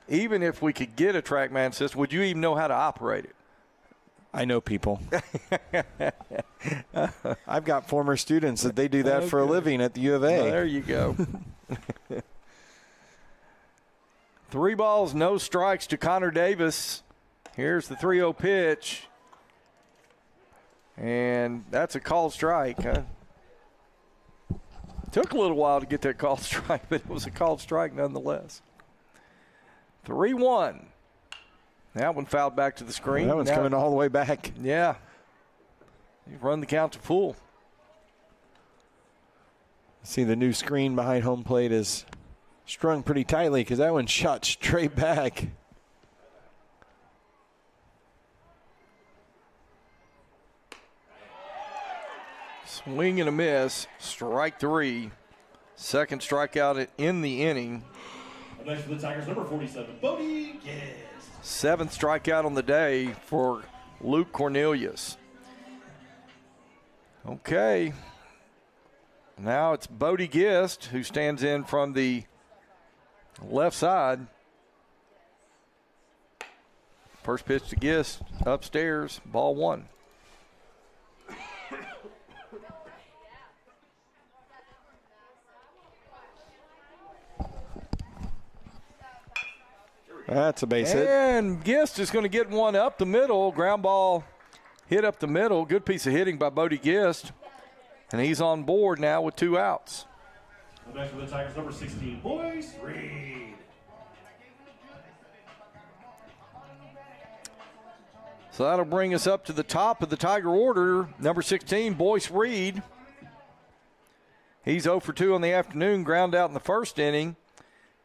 even if we could get a TrackMan system, would you even know how to operate it? I know people. I've got former students that they do that for a living at the U of A. Well, there you go. 3 balls, no strikes to Connor Davis. Here's the 3-0 pitch. And that's a called strike. Took a little while to get that called strike, but it was a called strike nonetheless. 3-1. That one fouled back to the screen. That one's coming all the way back. Yeah. You've run the count to full. See, the new screen behind home plate is strung pretty tightly because that one shot straight back. Swing and a miss. Strike 3. Second strikeout in the inning. Next for the Tigers, number 47, Bodie Gist. 7th strikeout on the day for Luke Cornelius. Okay. Now it's Bodie Gist who stands in from the left side. First pitch to Gist, upstairs, ball 1. That's a base hit. And Gist is going to get one up the middle. Ground ball hit up the middle. Good piece of hitting by Bodie Gist. And he's on board now with 2 outs. Next for the Tigers, number 16, Boyce Reed. So that'll bring us up to the top of the Tiger order. Number 16, Boyce Reed. He's 0 for 2 on the afternoon, ground out in the first inning.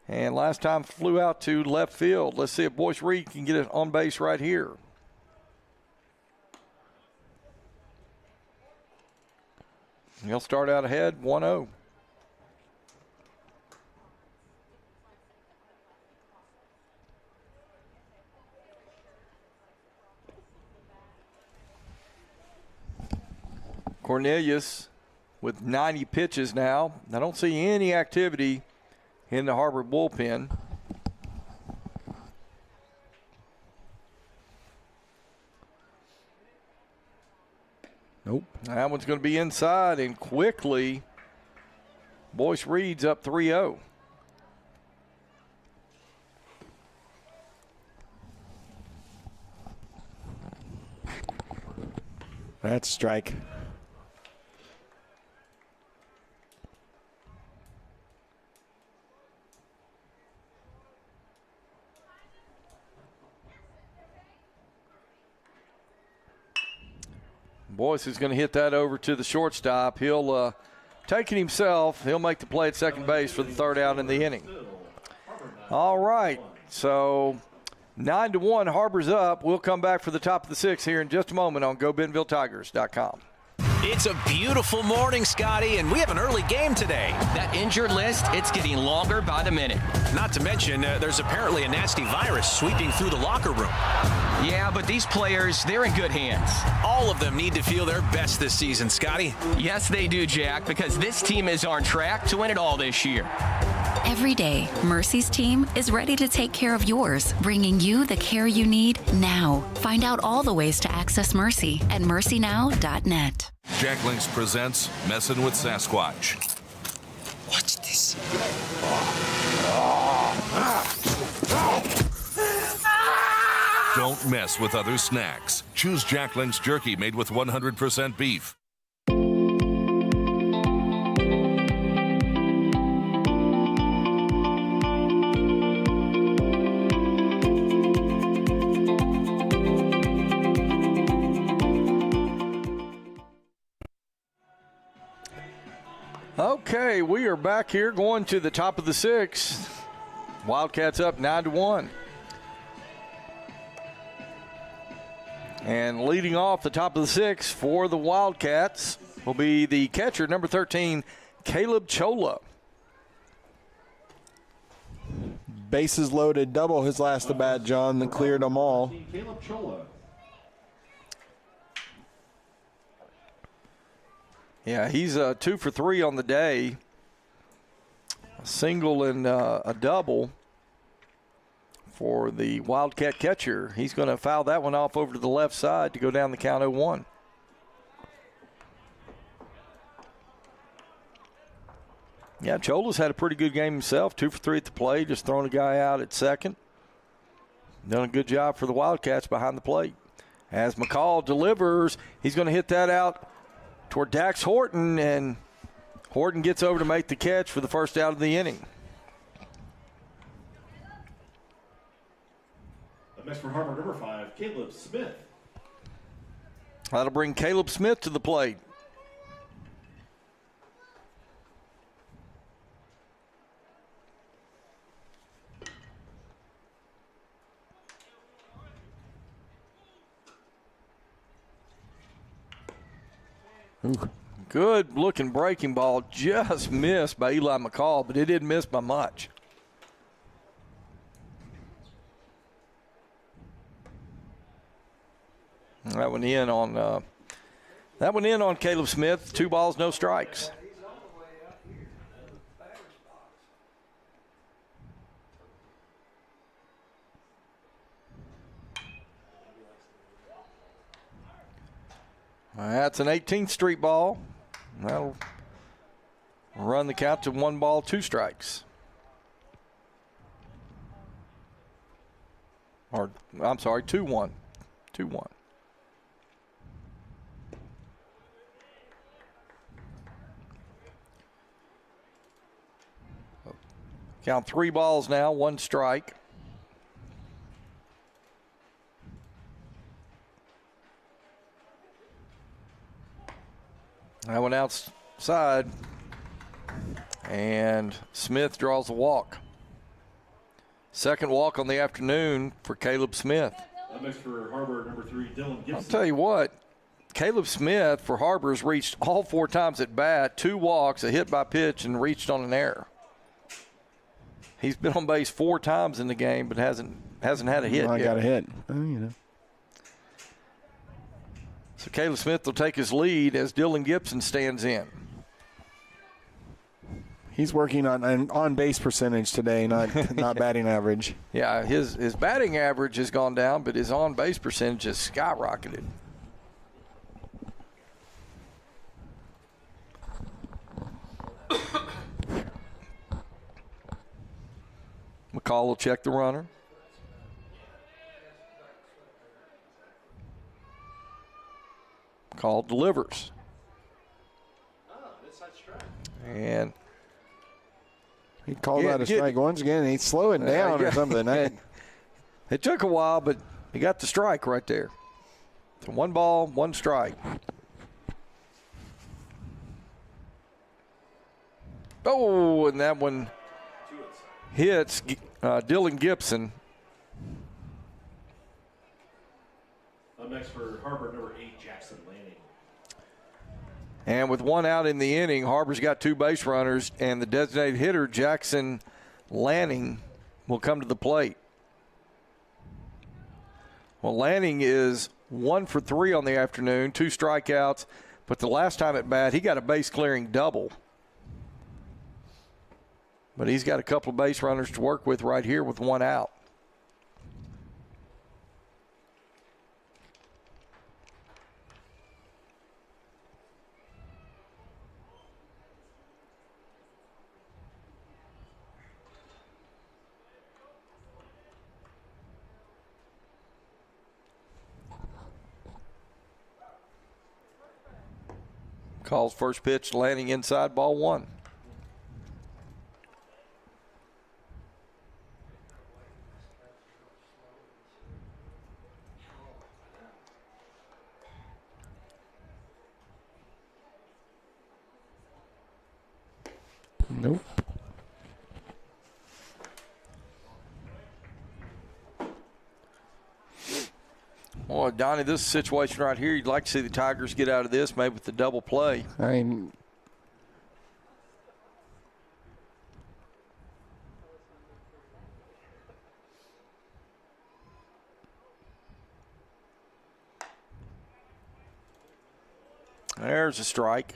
And last time flew out to left field. Let's see if Boyce Reed can get it on base right here. He'll start out ahead, 1-0. Cornelius with 90 pitches now. I don't see any activity in the HarBer bullpen. Nope. That one's going to be inside, and quickly Boyce Reed's up 3-0. That's a strike. Boyce is going to hit that over to the shortstop. He'll take it himself. He'll make the play at second base for the 3rd out in the inning. All right, so 9-1, HarBer's up. We'll come back for the top of the 6th here in just a moment on GoBentonvilleTigers.com. It's a beautiful morning, Scotty, and we have an early game today. That injured list, it's getting longer by the minute. Not to mention, there's apparently a nasty virus sweeping through the locker room. Yeah, but these players, they're in good hands. All of them need to feel their best this season, Scotty. Yes, they do, Jack, because this team is on track to win it all this year. Every day, Mercy's team is ready to take care of yours, bringing you the care you need now. Find out all the ways to access Mercy at mercynow.net. Jack Links presents Messin' with Sasquatch. Watch this. Don't mess with other snacks. Choose Jack Links jerky made with 100% beef. Okay, we are back here going to the top of the sixth. Wildcats up 9-1. And leading off the top of the sixth for the Wildcats will be the catcher, number 13, Caleb Chola. Bases loaded, double his last at bat, John, that cleared them all. Caleb Chola. Yeah, he's 2 for 3 on the day. A single and a double for the Wildcat catcher. He's going to foul that one off over to the left side to go down the count 0-1. Yeah, Chola's had a pretty good game himself. 2 for 3 at the plate, just throwing a guy out at second. Done a good job for the Wildcats behind the plate. As McCall delivers, he's going to hit that out toward Dax Horton, and Horton gets over to make the catch for the first out of the inning. Next for HarBer, number 5, Caleb Smith. That'll bring Caleb Smith to the plate. Ooh. Good looking breaking ball, just missed by Eli McCall, but it didn't miss by much. That one in on Caleb Smith. 2 balls, no strikes. That's an 18th Street ball. That'll run the count to 1 ball, 2 strikes. Or, I'm sorry, 2-1. 2-1. Count 3 balls now, 1 strike. That one outside, and Smith draws a walk. Second walk on the afternoon for Caleb Smith. Up next for HarBer, number 3, Dylan Gibson. I'll tell you what, Caleb Smith for HarBer has reached all 4 times at bat, 2 walks, a hit by pitch, and reached on an error. He's been on base 4 times in the game, but hasn't had a hit yet. I got a hit. So Caleb Smith will take his lead as Dylan Gibson stands in. He's working on base percentage today, not batting average. Yeah, his batting average has gone down, but his on base percentage has skyrocketed. McCall will check the runner. McCall delivers. And he called out a strike once again, and he's slowing down or something. It took a while, but he got the strike right there. So 1 ball, 1 strike. Oh, and that one hits Dylan Gibson. Up next for HarBer, number 8, Jackson Lanning. And with 1 out in the inning, HarBer's got 2 base runners, and the designated hitter, Jackson Lanning, will come to the plate. Well, Lanning is 1 for 3 on the afternoon, 2 strikeouts, but the last time at bat, he got a base-clearing double. But he's got a couple of base runners to work with right here with 1 out. Calls first pitch, landing inside, ball 1. Nope. Well, Donnie, this situation right here, you'd like to see the Tigers get out of this, maybe with the double play. I mean, there's a strike.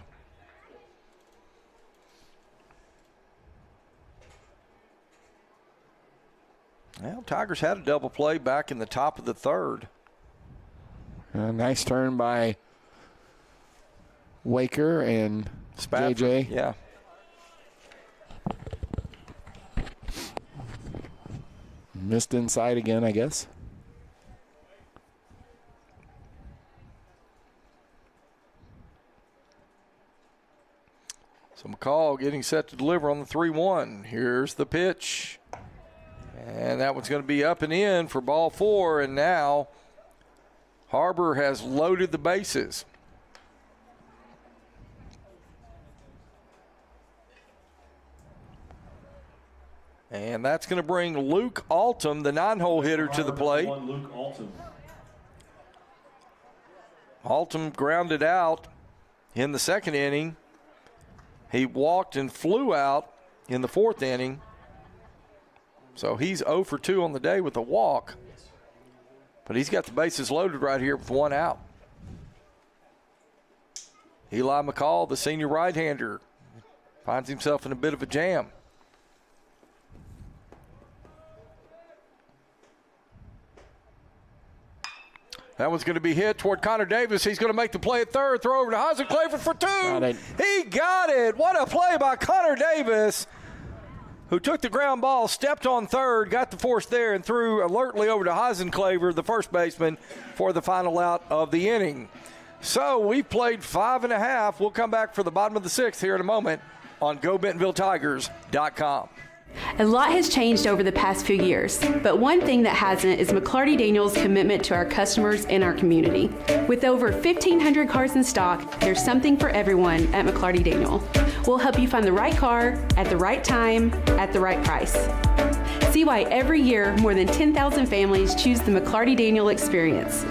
Well, Tigers had a double play back in the top of the third. A nice turn by Waker and Spafford, JJ. Yeah. Missed inside again, I guess. So McCall getting set to deliver on the 3-1. Here's the pitch. And that one's going to be up and in for ball 4. And now HarBer has loaded the bases. And that's going to bring Luke Altum, the 9-hole hitter, to the plate. Luke Altum. Altum grounded out in the second inning. He walked and flew out in the fourth inning. So he's 0 for 2 on the day with a walk. But he's got the bases loaded right here with 1 out. Eli McCall, the senior right-hander, finds himself in a bit of a jam. That one's going to be hit toward Connor Davis. He's going to make the play at third. Throw over to Hasenclaver for 2. He got it. What a play by Connor Davis, who took the ground ball, stepped on third, got the force there, and threw alertly over to Hasenclaver, the first baseman, for the final out of the inning. So we played 5.5. We'll come back for the bottom of the 6th here in a moment on GoBentonvilleTigers.com. A lot has changed over the past few years, but one thing that hasn't is McClarty Daniels' commitment to our customers and our community. With over 1,500 cars in stock, there's something for everyone at McClarty Daniel. We'll help you find the right car at the right time at the right price. See why every year more than 10,000 families choose the McClarty Daniel experience.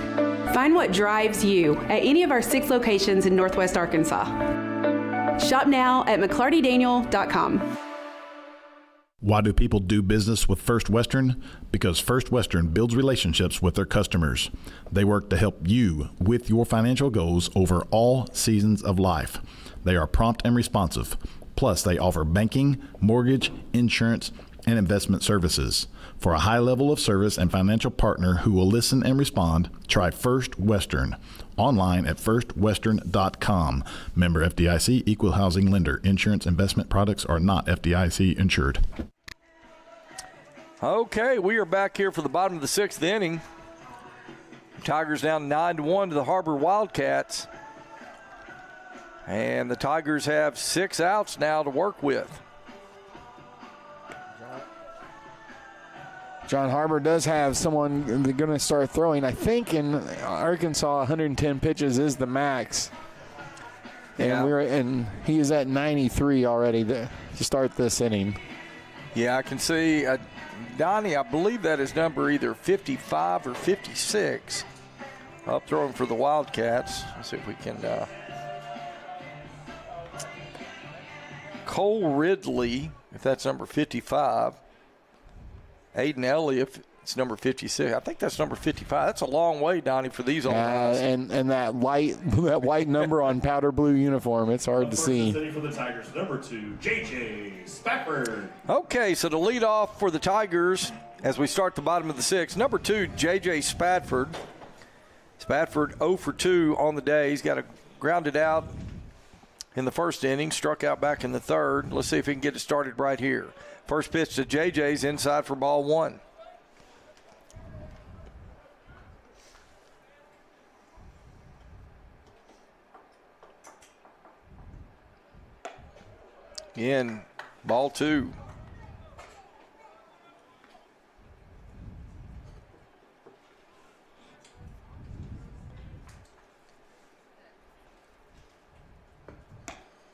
Find what drives you at any of our 6 locations in Northwest Arkansas. Shop now at McClartyDaniel.com. Why do people do business with First Western? Because First Western builds relationships with their customers. They work to help you with your financial goals over all seasons of life. They are prompt and responsive. Plus, they offer banking, mortgage, insurance, and investment services. For a high level of service and financial partner who will listen and respond, try First Western. Online at firstwestern.com. Member FDIC, equal housing lender. Insurance investment products are not FDIC insured. Okay, we are back here for the bottom of the 6th inning. Tigers down 9-1 to the HarBer Wildcats. And the Tigers have 6 outs now to work with. John HarBer does have someone they're going to start throwing. I think in Arkansas, 110 pitches is the max. And and he is at 93 already to start this inning. Yeah, I can see Donnie, I believe that is number either 55 or 56. Up throwing for the Wildcats. Let's see if we can. Cole Ridley, if that's number 55. Aiden Elliott, it's number 56. I think that's number 55. That's a long way, Donnie, for these old guys. And that white number on powder blue uniform, it's hard to see. For the Tigers, number 2, J.J. Spafford. Okay, so to lead off for the Tigers as we start the bottom of the 6th, number 2, J.J. Spafford. Spafford 0 for 2 on the day. He's got a grounded out in the first inning, struck out back in the third. Let's see if he can get it started right here. First pitch to JJ's inside for ball 1. Again, ball 2.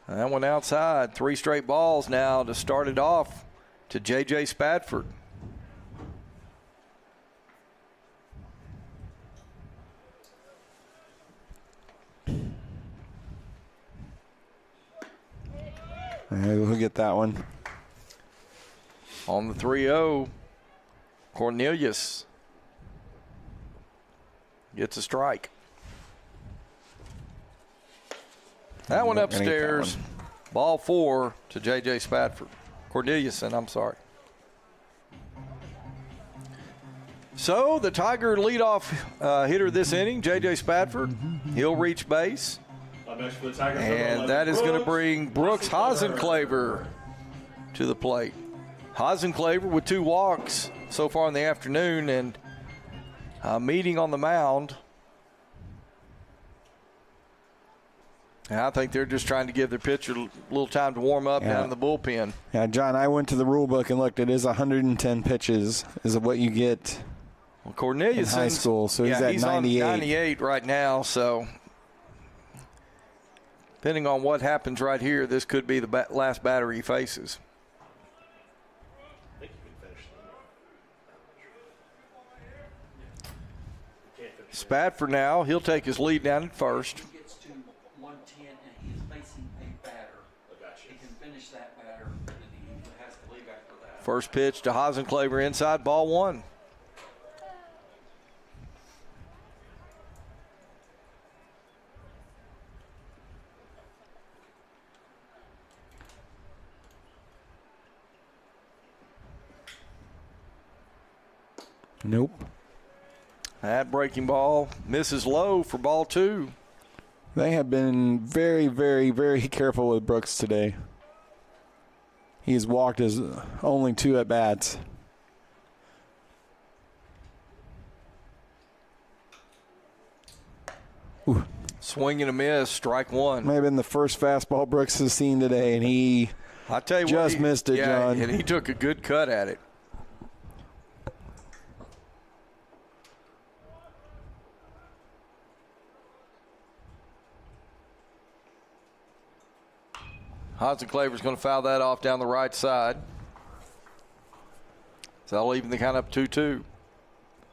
That one outside. 3 straight balls now to start it off to J.J. Spadford. We'll get that one. On the 3-0, Cornelius gets a strike. That one upstairs. Ball 4 to J.J. Spadford. Corneliuson, I'm sorry. So the Tiger leadoff hitter this inning, J.J. Spadford. He'll reach base. And that is going to bring Brooks Hasenclaver to the plate. Hasenclaver with 2 walks so far in the afternoon and a meeting on the mound. And I think they're just trying to give their pitcher a little time to warm up down in the bullpen. Yeah, John, I went to the rule book and looked. It is 110 pitches is what you get Cornelius in high school. So he's at 98. On 98 right now, so depending on what happens right here, this could be the last batter he faces. Spadford now, he'll take his lead down at first. He gets to 110 and he is facing a batter. He can finish that batter and he has to leave after that. First pitch to Hasenclaver inside, ball 1. Nope. That breaking ball misses low for ball 2. They have been very, very, very careful with Brooks today. He's walked his only 2 at-bats. Swing and a miss, strike 1. May have been the first fastball Brooks has seen today, and he just missed it, John. And he took a good cut at it. Hasenclaver's going to foul that off down the right side. So that'll even the count up 2-2.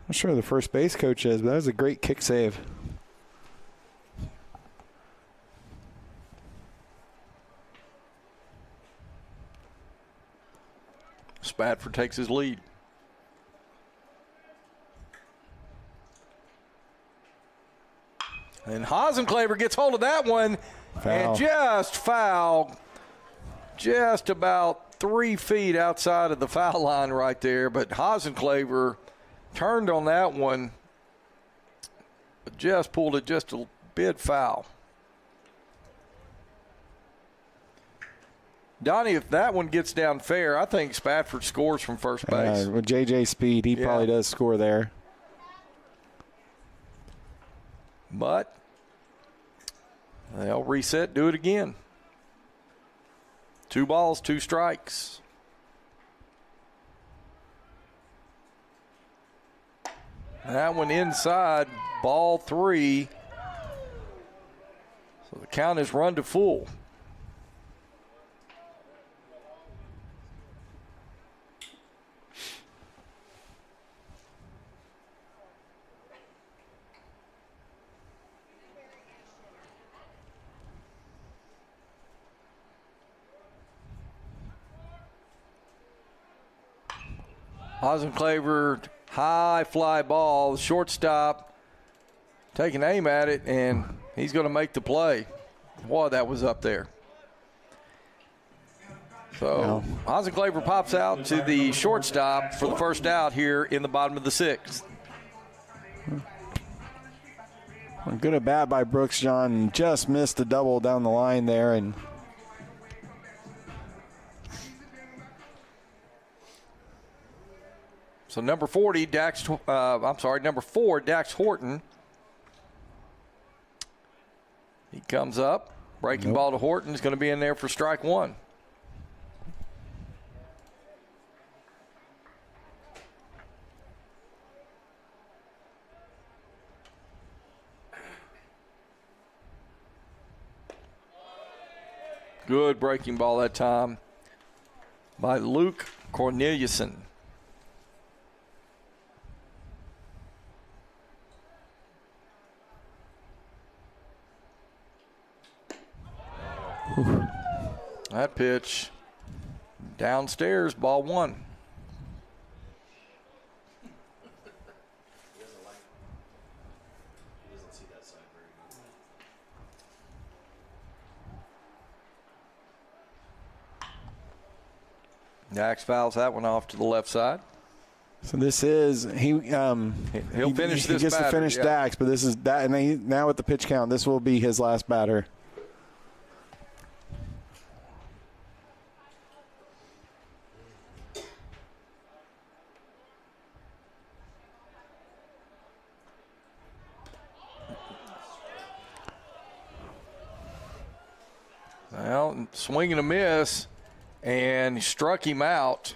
I'm sure the first base coach is, but that was a great kick save. Spadford takes his lead. And Hasenclaver gets hold of that one. And just foul. Just about 3 feet outside of the foul line right there. But Hasenclaver turned on that one. But just pulled it just a bit foul. Donnie, if that one gets down fair, I think Spadford scores from first base. With J.J. Speed, he probably does score there. But they'll reset, do it again. 2 balls, 2 strikes. That one inside, ball 3. So the count is run to full. Hasenclaver, high fly ball, shortstop, taking aim at it, and he's going to make the play. Boy, that was up there. So Hasenclaver pops out to the shortstop for the first out here in the bottom of the 6th. Good at bat by Brooks, John. Just missed the double down the line there, and so number 40, number 4, Dax Horton. He comes up. Breaking ball to Horton is going to be in there for strike 1. Good breaking ball that time by Luke Corneliuson. That pitch downstairs, ball one. Dax fouls that one off to the left side. So this is he'll finish this. He gets batter, to finish Dax, but this is that. And now with the pitch count, this will be his last batter. Well, swing and a miss, and he struck him out.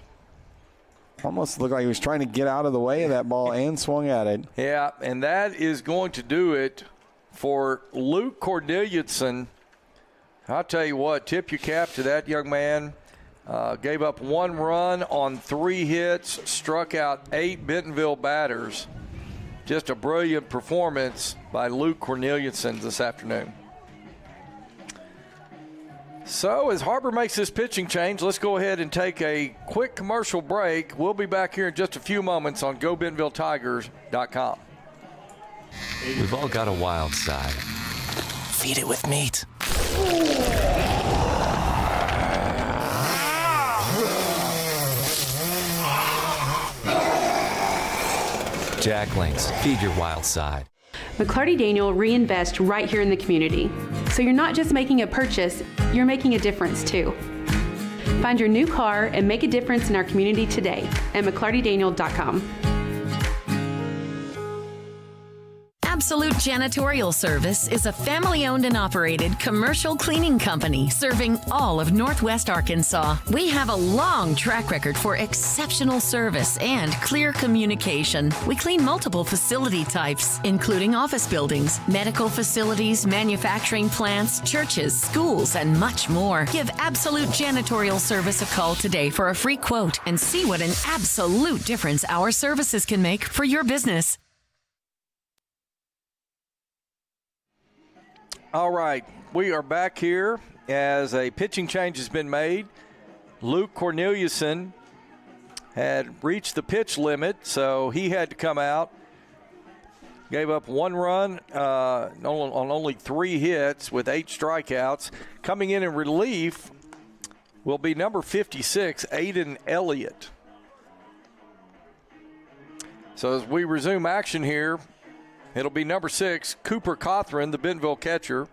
Almost looked like he was trying to get out of the way of that ball and swung at it. Yeah, and that is going to do it for Luke Corneliuson. I'll tell you what, tip your cap to that young man. Gave up 1 run on 3 hits, struck out 8 Bentonville batters. Just a brilliant performance by Luke Corneliuson this afternoon. So as HarBer makes this pitching change, let's go ahead and take a quick commercial break. We'll be back here in just a few moments on GoBentonvilleTigers.com. We've all got a wild side. Feed it with meat. Jacklings, feed your wild side. McClarty Daniel reinvest right here in the community. So you're not just making a purchase, you're making a difference too. Find your new car and make a difference in our community today at McClartyDaniel.com. Absolute Janitorial Service is a family-owned and operated commercial cleaning company serving all of Northwest Arkansas. We have a long track record for exceptional service and clear communication. We clean multiple facility types, including office buildings, medical facilities, manufacturing plants, churches, schools, and much more. Give Absolute Janitorial Service a call today for a free quote and see what an absolute difference our services can make for your business. All right, we are back here as a pitching change has been made. Luke Corneliuson had reached the pitch limit, so he had to come out. Gave up 1 run on only 3 hits with 8 strikeouts. Coming in relief will be number 56, Aiden Elliott. So as we resume action here, it'll be number 6, Cooper Cothran, the Bentonville catcher.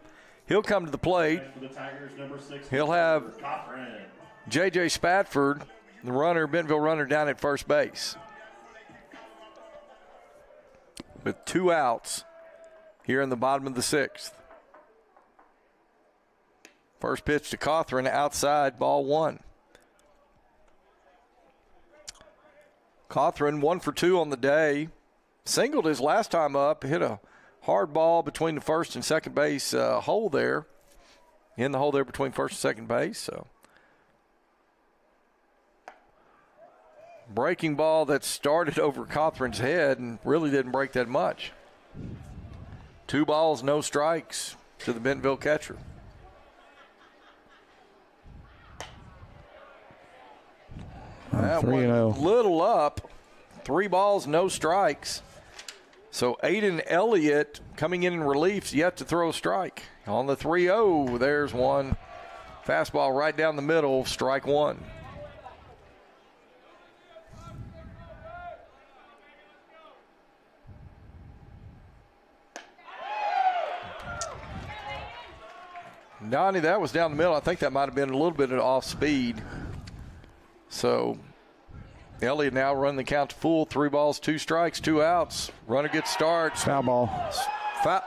He'll come to the plate. He'll have J.J. Spatford, the Bentonville runner, down at first base. With 2 outs here in the bottom of the 6th. First pitch to Cothran, outside, ball 1. Cothran 1 for 2 on the day. Singled his last time up, hit a hard ball between the first and second base hole there. In the hole there between first and second base. So, breaking ball that started over Cothran's head and really didn't break that much. 2 balls, no strikes to the Bentonville catcher. That went a little up. 3 balls, no strikes. So Aiden Elliott coming in relief, yet to throw a strike. On the 3-0, there's one. Fastball right down the middle, strike 1. Donnie, that was down the middle. I think that might have been a little bit of off speed. So Elliott now running the count to full. 3 balls, 2 strikes, 2 outs. Runner gets starts. Foul ball. I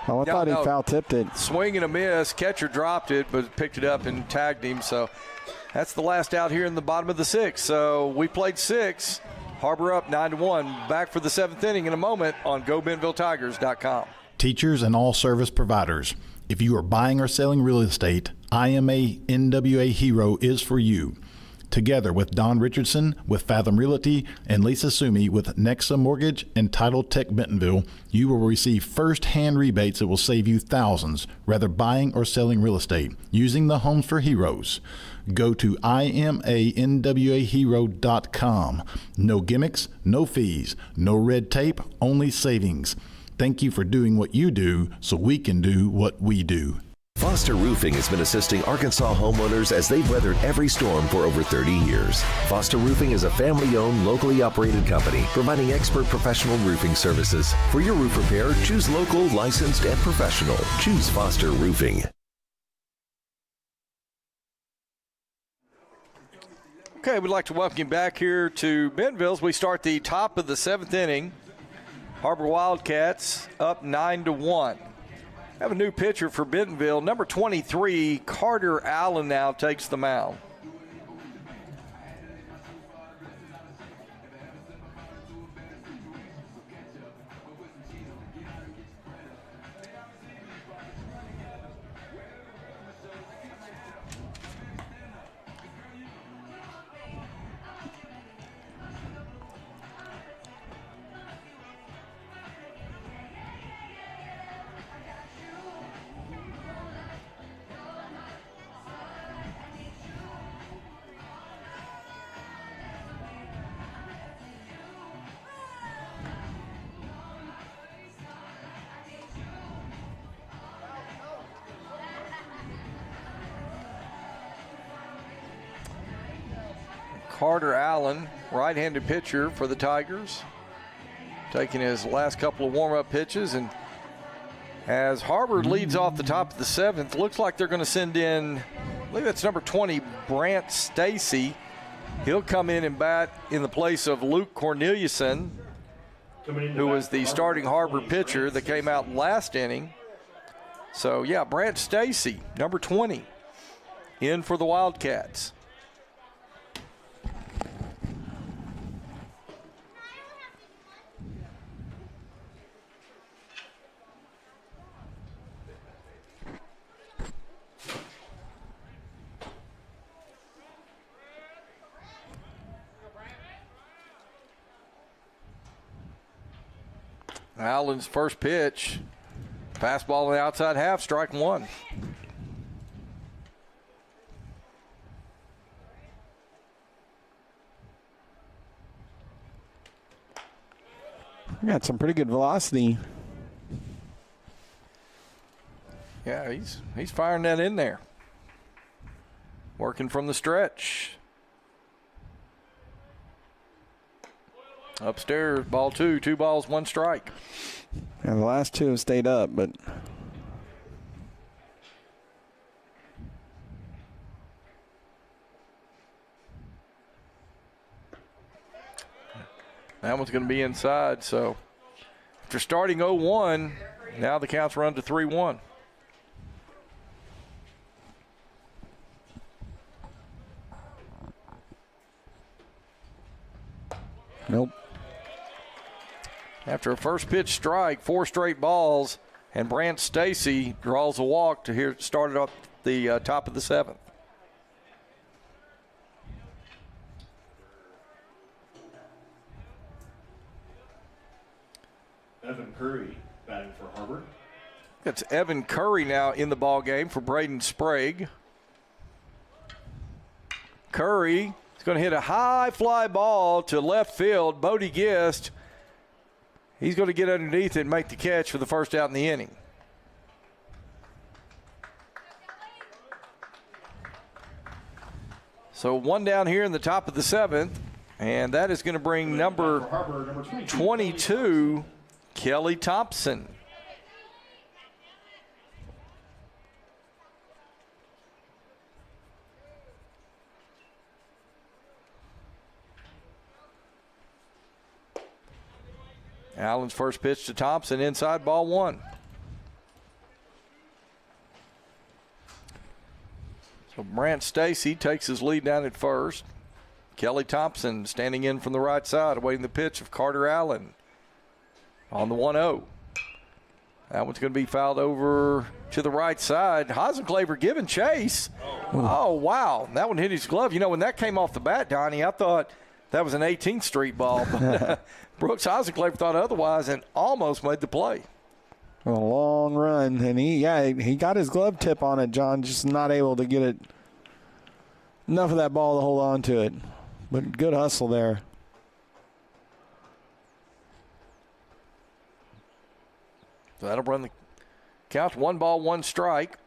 thought he foul tipped it. Swing and a miss. Catcher dropped it, but picked it up and tagged him. So that's the last out here in the bottom of the 6th. So we played 6. HarBer up 9-1. Back for the 7th inning in a moment on GoBentonvilleTigers.com. Teachers and all service providers. If you are buying or selling real estate, IMA NWA Hero is for you. Together with Don Richardson with Fathom Realty and Lisa Sumi with Nexa Mortgage and Title Tech Bentonville, you will receive first-hand rebates that will save you thousands, whether buying or selling real estate, using the Homes for Heroes. Go to IMANWAHero.com. No gimmicks, no fees, no red tape, only savings. Thank you for doing what you do so we can do what we do. Foster Roofing has been assisting Arkansas homeowners as they've weathered every storm for over 30 years. Foster Roofing is a family-owned, locally operated company providing expert professional roofing services. For your roof repair, choose local, licensed, and professional. Choose Foster Roofing. Okay, we'd like to welcome you back here to Bentonville as we start the top of the 7th inning. HarBer Wildcats up 9-1. Have a new pitcher for Bentonville. Number 23, Carter Allen, now takes the mound. Carter Allen, right-handed pitcher for the Tigers, taking his last couple of warm-up pitches. And as HarBer leads off the top of the 7th, looks like they're going to send in, I believe that's number 20, Brant Stacy. He'll come in and bat in the place of Luke Corneliuson, who was the starting HarBer pitcher that came out last inning. So, yeah, Brant Stacy, number 20, in for the Wildcats. Allen's first pitch, fastball on the outside half, strike one. Got some pretty good velocity. Yeah, he's firing that in there. Working from the stretch. Upstairs, ball two, 2 balls, 1 strike. Yeah, the last 2 have stayed up, but that one's going to be inside. So after starting 0-1, now the count's run to 3-1. Nope. After a first pitch strike, 4 straight balls, and Brant Stacy draws a walk to start it up the top of the 7th. Evan Curry batting for HarBer. That's Evan Curry now in the ball game for Braden Sprague. Curry is going to hit a high fly ball to left field. Bodie Gist, he's going to get underneath it and make the catch for the first out in the inning. So 1 down here in the top of the 7th, and that is going to bring number 22, Kelly Thompson. Allen's first pitch to Thompson, inside, ball 1. So Brant Stacy takes his lead down at first. Kelly Thompson standing in from the right side, awaiting the pitch of Carter Allen on the 1-0. That one's going to be fouled over to the right side. Hasenclaver giving chase. Oh, wow. That one hit his glove. You know, when that came off the bat, Donnie, I thought that was an 18th Street ball. But Brooks Hasenclaver thought otherwise and almost made the play. A long run, and he got his glove tip on it, John, just not able to get it enough of that ball to hold on to it. But good hustle there. So that'll run the count. 1 ball, 1 strike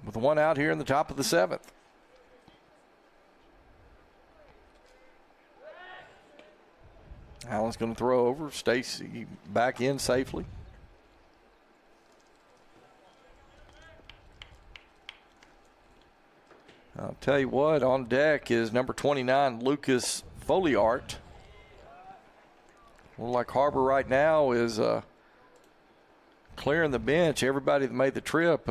with 1 out here in the top of the 7th. Allen's going to throw over. Stacy back in safely. I'll tell you what, on deck is number 29, Lucas Foliart. Well, like HarBer right now is clearing the bench. Everybody that made the trip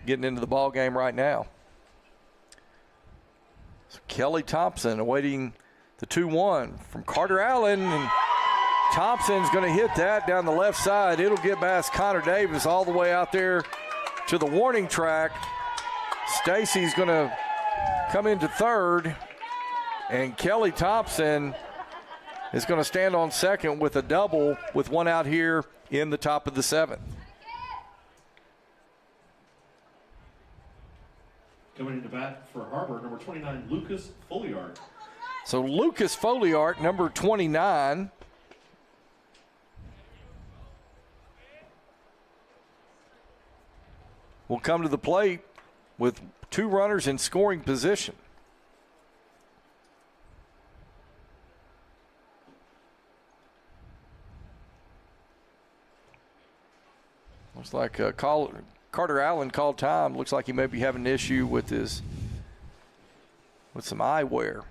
getting into the ball game right now. So Kelly Thompson awaiting the 2-1 from Carter Allen. And Thompson's going to hit that down the left side. It'll get past Connor Davis all the way out there to the warning track. Stacy's going to come into third, and Kelly Thompson is going to stand on second with a double with 1 out here in the top of the 7th. Coming into bat for HarBer, number 29, Lucas Foliart. So Lucas Foliart, number 29. Will come to the plate with 2 runners in scoring position. Looks like Carter Allen called time. Looks like he may be having an issue with some eyewear.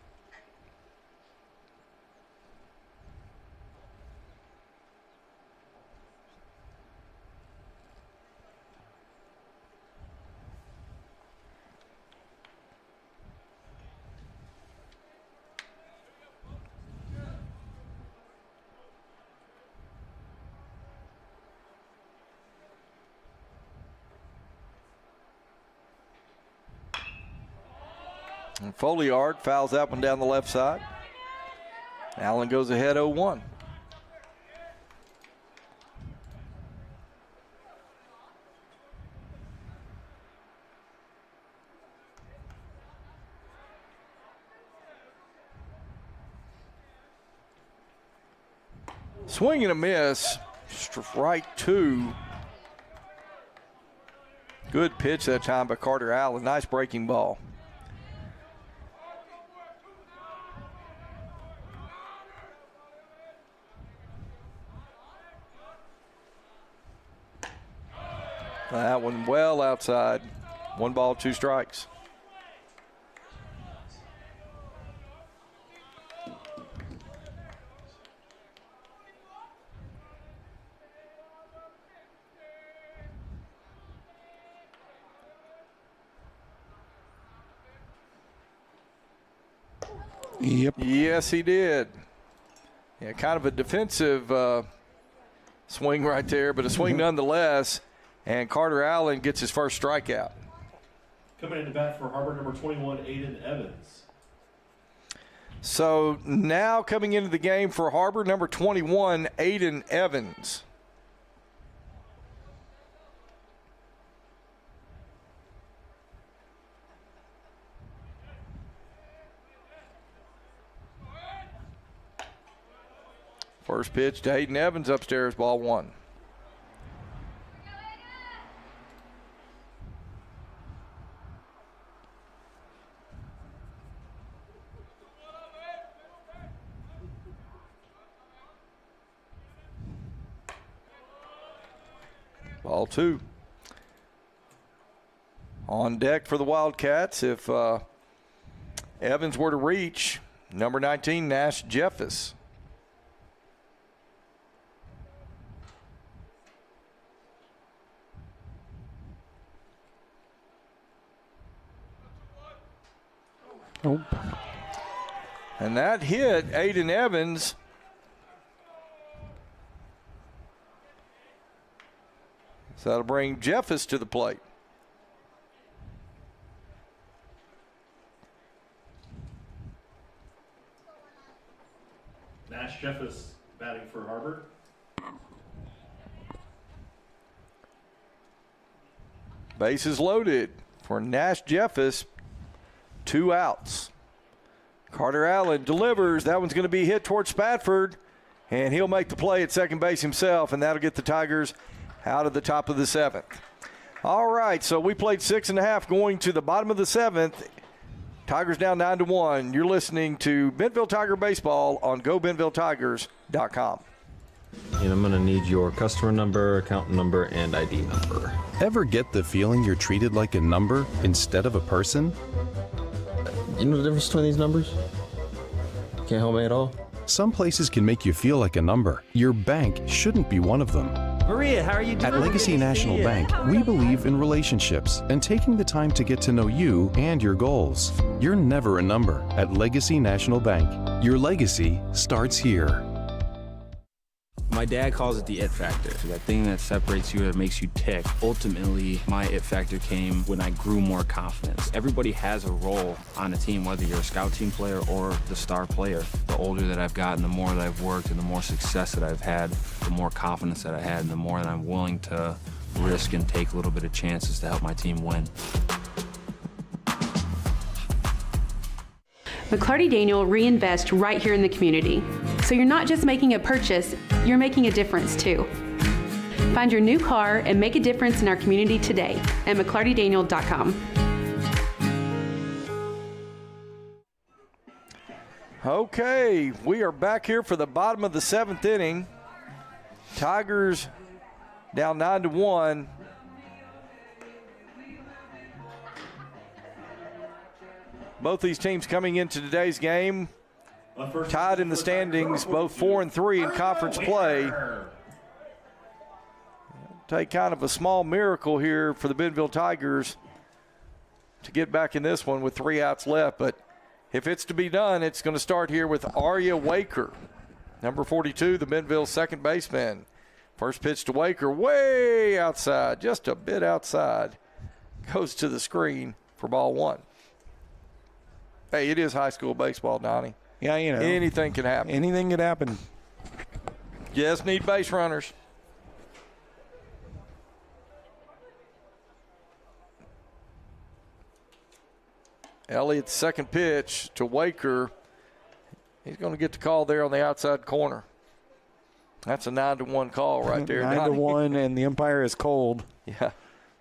And Foliart fouls that one down the left side. Allen goes ahead 0-1. Swing and a miss. Strike 2. Good pitch that time by Carter Allen. Nice breaking ball. That one well outside. 1 ball, 2 strikes. Yep. Yes, he did. Yeah, kind of a defensive swing right there, but a swing nonetheless. And Carter Allen gets his first strikeout. Coming into bat for HarBer, number 21, Aiden Evans. So now coming into the game for HarBer, number 21, Aiden Evans. First pitch to Aiden Evans upstairs, ball 1. Ball 2. On deck for the Wildcats, if Evans were to reach, number 19, Nash Jeffus. Nope. And that hit Aiden Evans. So that'll bring Jeffers to the plate. Nash Jeffers batting for HarBer. Bases loaded for Nash Jeffers. 2 outs. Carter Allen delivers. That one's going to be hit towards Spafford, and he'll make the play at second base himself, and that'll get the Tigers out of the top of the 7th. All right, so we played 6.5 going to the bottom of the 7th. Tigers down 9-1. You're listening to Bentonville Tiger Baseball on GoBentonvilleTigers.com. And I'm going to need your customer number, account number, and ID number. Ever get the feeling you're treated like a number instead of a person? You know the difference between these numbers? Can't help me at all? Some places can make you feel like a number. Your bank shouldn't be one of them. Maria, how are you doing? At Legacy National Bank, we believe in relationships and taking the time to get to know you and your goals. You're never a number at Legacy National Bank. Your legacy starts here. My dad calls it the it factor. That thing that separates you, that makes you tick. Ultimately, my it factor came when I grew more confidence. Everybody has a role on a team, whether you're a scout team player or the star player. The older that I've gotten, the more that I've worked and the more success that I've had, the more confidence that I had, and the more that I'm willing to risk and take a little bit of chances to help my team win. McClarty Daniel reinvest right here in the community. So you're not just making a purchase, you're making a difference too. Find your new car and make a difference in our community today at McClartyDaniel.com. Okay, we are back here for the bottom of the 7th inning. Tigers down 9-1. Both these teams coming into today's game tied in the standings, both 4-3 in conference play. Take kind of a small miracle here for the Bentonville Tigers to get back in this one with 3 outs left. But if it's to be done, it's going to start here with Arya Waker, number 42, the Bentonville second baseman. First pitch to Waker, way outside, just a bit outside. Goes to the screen for ball 1. Hey, it is high school baseball, Donnie. Yeah, you know. Anything can happen. Anything could happen. Just need base runners. Elliott's second pitch to Waker. He's going to get the call there on the outside corner. That's a 9-1 call right there. 9-1, and the umpire is cold. Yeah.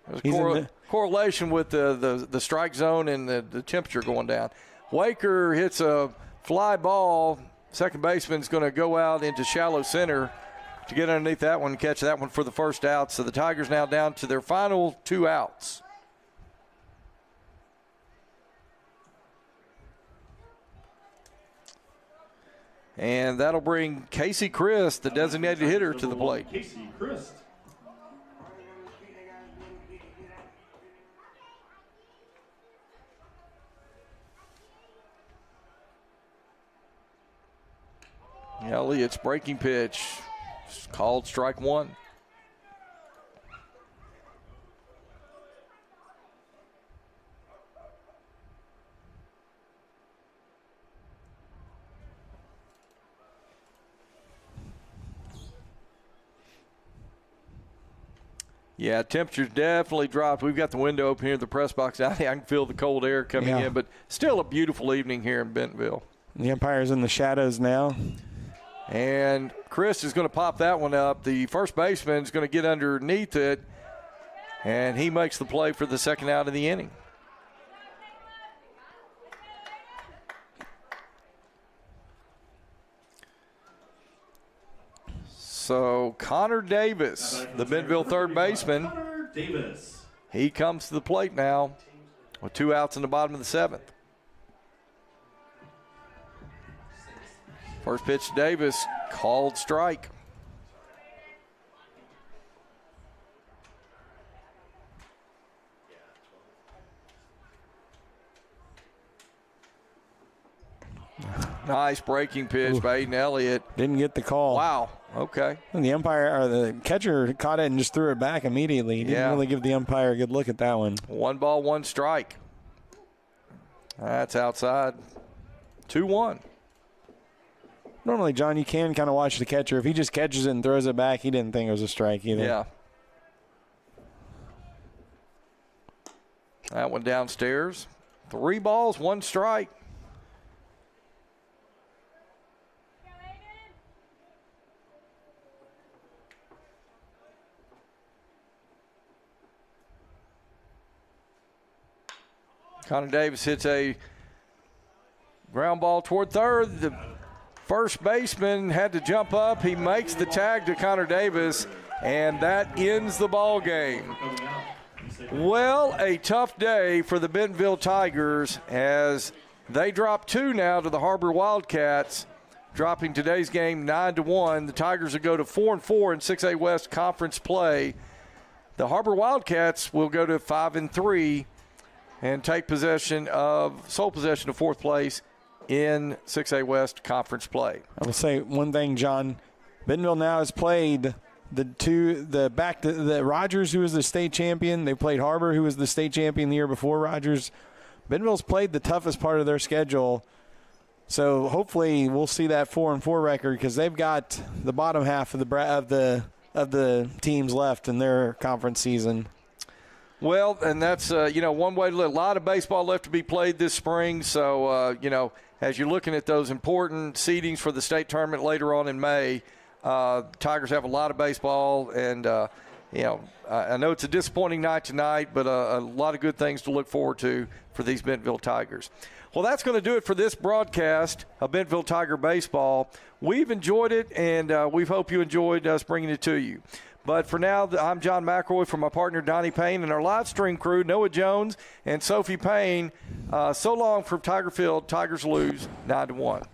There's correlation with the strike zone and the temperature going down. Waker hits a fly ball. Second baseman's going to go out into shallow center to get underneath that one and catch that one for the first out. So the Tigers now down to their final 2 outs. And that'll bring Casey Christ, the designated hitter, to the plate. Casey Christ. Elliott's breaking pitch, called strike 1. Yeah, temperature's definitely dropped. We've got the window open here in the press box. I can feel the cold air coming in, but still a beautiful evening here in Bentonville. The umpire's in the shadows now. And Chris is going to pop that one up. The first baseman is going to get underneath it, and he makes the play for the second out of the inning. So Connor Davis, the Bentonville third baseman, he comes to the plate now with 2 outs in the bottom of the 7th. First pitch to Davis, called strike. Nice breaking pitch by Aiden Elliott. Didn't get the call. Wow. Okay. And the umpire or the catcher caught it and just threw it back immediately. He didn't really give the umpire a good look at that one. 1 ball, 1 strike. That's outside. 2-1. Normally, John, you can kind of watch the catcher. If he just catches it and throws it back, he didn't think it was a strike either. Yeah. That one downstairs. 3 balls, 1 strike. Connor Davis hits a ground ball toward third. The first baseman had to jump up. He makes the tag to Connor Davis, and that ends the ball game. Well, a tough day for the Bentonville Tigers as they drop 2 now to the HarBer Wildcats, dropping today's game 9-1. The Tigers will go to 4-4 in 6A West Conference play. The HarBer Wildcats will go to 5-3 and take sole possession of 4th place in 6A West Conference play. I will say one thing, John. Bentonville now has played the Rogers, who was the state champion. They played HarBer, who was the state champion the year before Rogers. Bentonville's played the toughest part of their schedule. So hopefully we'll see that 4-4 record because they've got the bottom half of the teams left in their conference season. Well, and that's, one way to look. A lot of baseball left to be played this spring. So, as you're looking at those important seedings for the state tournament later on in May, Tigers have a lot of baseball. And, I know it's a disappointing night tonight, but a lot of good things to look forward to for these Bentonville Tigers. Well, that's going to do it for this broadcast of Bentonville Tiger Baseball. We've enjoyed it, and we hope you enjoyed us bringing it to you. But for now, I'm John McElroy from my partner Donnie Payne and our live stream crew, Noah Jones and Sophie Payne. So long from Tiger Field. Tigers lose 9-1.